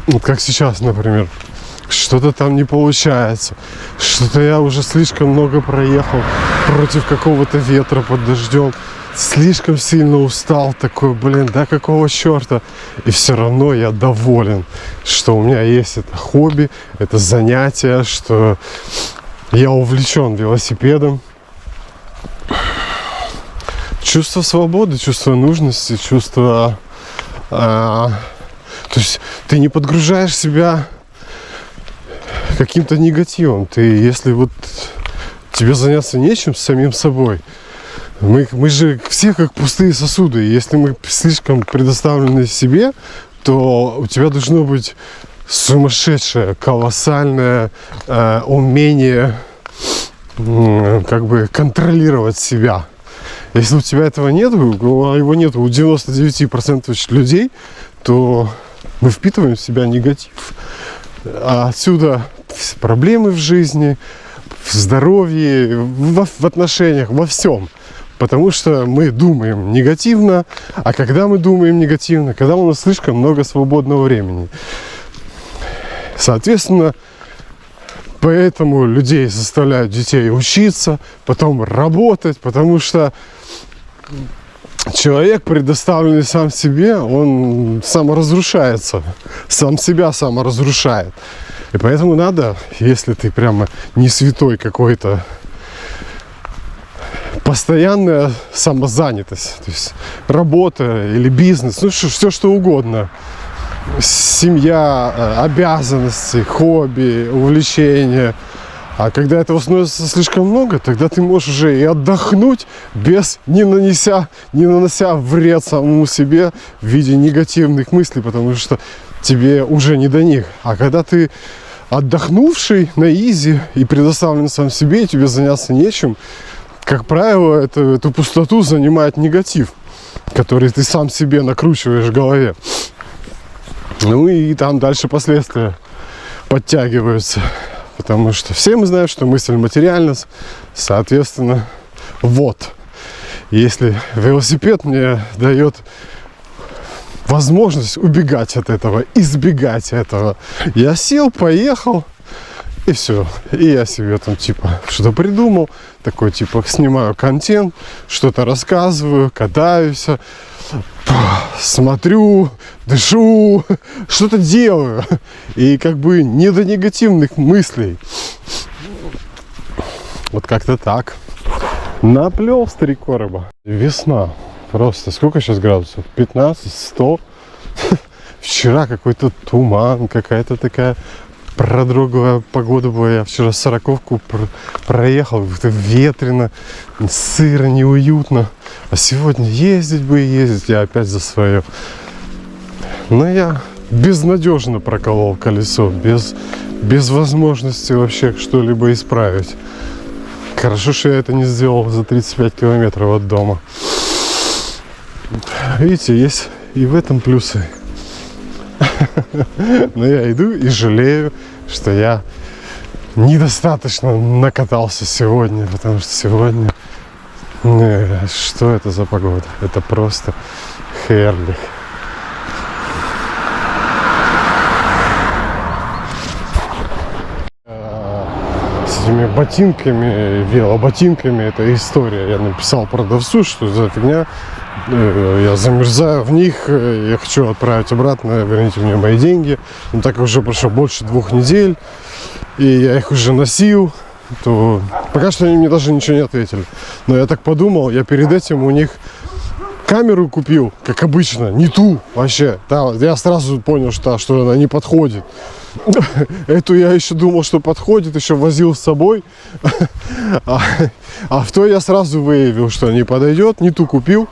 вот как сейчас, например, что-то там не получается, что-то я уже слишком много проехал против какого-то ветра под дождем. Слишком сильно устал, такой, блин, да какого черта? И все равно я доволен, что у меня есть это хобби, это занятие, что я увлечен велосипедом. Чувство свободы, чувство нужности, чувство... то есть ты не подгружаешь себя каким-то негативом. Ты, если вот тебе заняться нечем с самим собой, мы же все как пустые сосуды. Если мы слишком предоставлены себе, то у тебя должно быть сумасшедшее, колоссальное умение как бы контролировать себя. Если у тебя этого нет, а его нет у 99% людей, то мы впитываем в себя негатив. А отсюда проблемы в жизни, в здоровье, в отношениях, во всем. Потому что мы думаем негативно, а когда мы думаем негативно, когда у нас слишком много свободного времени. Соответственно, поэтому людей заставляют детей учиться, потом работать, потому что человек, предоставленный сам себе, он саморазрушается, сам себя саморазрушает. И поэтому надо, если ты прямо не святой какой-то постоянная самозанятость, то есть работа или бизнес, ну все что угодно, семья, обязанности, хобби, увлечения. А когда этого становится слишком много, тогда ты можешь уже и отдохнуть, не нанося вред самому себе в виде негативных мыслей, потому что тебе уже не до них. А когда ты отдохнувший на изи и предоставлен сам себе, и тебе заняться нечем, как правило, эту пустоту занимает негатив, который ты сам себе накручиваешь в голове. Ну и там дальше последствия подтягиваются. Потому что все мы знаем, что мысль материальна, соответственно, вот. Если велосипед мне дает возможность убегать от этого, избегать этого, я сел, поехал, и все. И я себе там типа что-то придумал, такой типа снимаю контент, что-то рассказываю, катаюсь, смотрю, дышу, что-то делаю. И как бы не до негативных мыслей. Вот как-то так. Наплел старикороба. Весна. Просто сколько сейчас градусов? 15, 100. Вчера какой-то туман, какая-то такая продруговая погода была. Я вчера 40-ку проехал, ветрено, сыро, неуютно. А сегодня ездить бы и ездить, я опять за свое. Но я безнадежно проколол колесо, без возможности вообще что-либо исправить. Хорошо, что я это не сделал за 35 километров от дома. Видите, есть и в этом плюсы. Но я иду и жалею, что я недостаточно накатался сегодня, потому что сегодня... Что это за погода? Это просто херлих. С этими ботинками, велоботинками, это история. Я написал продавцу, что за фигня. Я замерзаю в них, я хочу отправить обратно, верните мне мои деньги. Но так как уже прошло больше 2 недель, и я их уже носил, то пока что они мне даже ничего не ответили. Но я так подумал, я перед этим у них камеру купил, как обычно, не ту вообще. Да, я сразу понял, что она не подходит. Эту я еще думал, что подходит, еще возил с собой. А в то я сразу выявил, что не подойдет, не ту купил.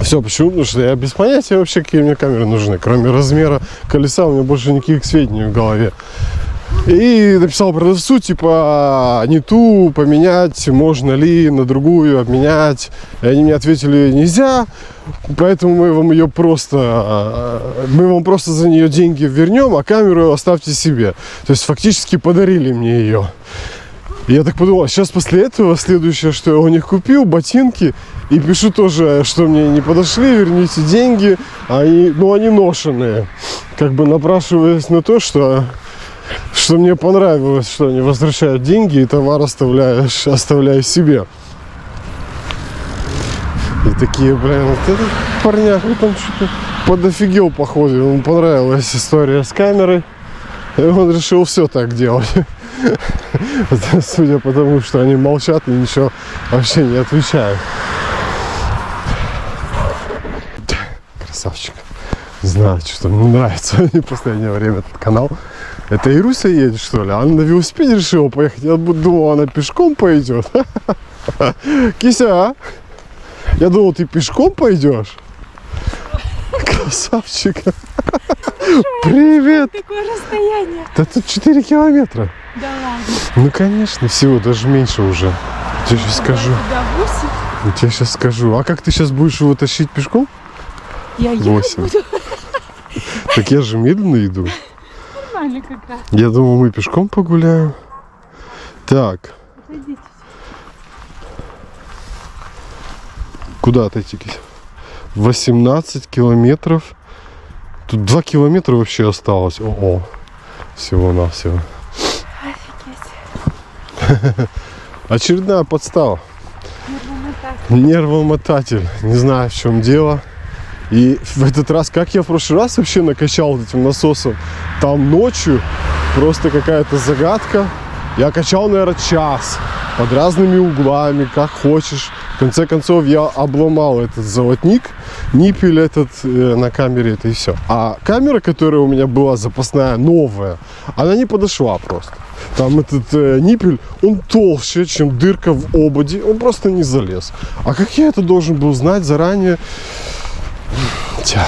Все, почему? Потому что я без понятия вообще, какие мне камеры нужны. Кроме размера колеса, у меня больше никаких сведений в голове. И написал продавцу, типа, не ту поменять, можно ли на другую обменять. И они мне ответили, нельзя, поэтому мы вам просто за нее деньги вернем, а камеру оставьте себе. То есть фактически подарили мне ее. И я так подумал, сейчас после этого следующее, что я у них купил, ботинки, и пишу тоже, что мне не подошли, верните деньги, они ношеные. Как бы напрашиваясь на то, что мне понравилось, что они возвращают деньги и товар оставляю себе. И такие, блин, вот этот парняк, там что-то подофигел, походу. Ему понравилась история с камерой, и он решил все так делать. Судя по тому, что они молчат и ничего вообще не отвечают. Красавчик. Не знаю, что мне нравится в последнее время этот канал. Это Ируся едет, что ли? Она на велосипеде решила поехать. Я думал, она пешком пойдет. Кися, а? Я думал, ты пешком пойдешь? Красавчик. Привет. Такое расстояние. Да тут 4 километра. Да ладно. Ну, конечно, всего, даже меньше уже. Я тебе сейчас скажу. Да, 8. Я тебе сейчас скажу. А как ты сейчас будешь его тащить пешком? Я ехать 8. буду. Так я же медленно иду. Нормально как раз. Я думал, мы пешком погуляем. Так. Отойдите. Куда отойти? 18 километров. Тут 2 километра вообще осталось. О-о. Всего-навсего. Офигеть. Очередная подстава. Нервомотатель. Нервомотатель. Не знаю, в чем дело. И в этот раз, как я в прошлый раз вообще накачал этим насосом, там ночью просто какая-то загадка. Я качал, наверное, час под разными углами, как хочешь. В конце концов, я обломал этот золотник, ниппель этот на камере, это и все. А камера, которая у меня была запасная, новая, она не подошла просто. Там этот ниппель, он толще, чем дырка в ободе, он просто не залез. А как я это должен был знать заранее? Тя.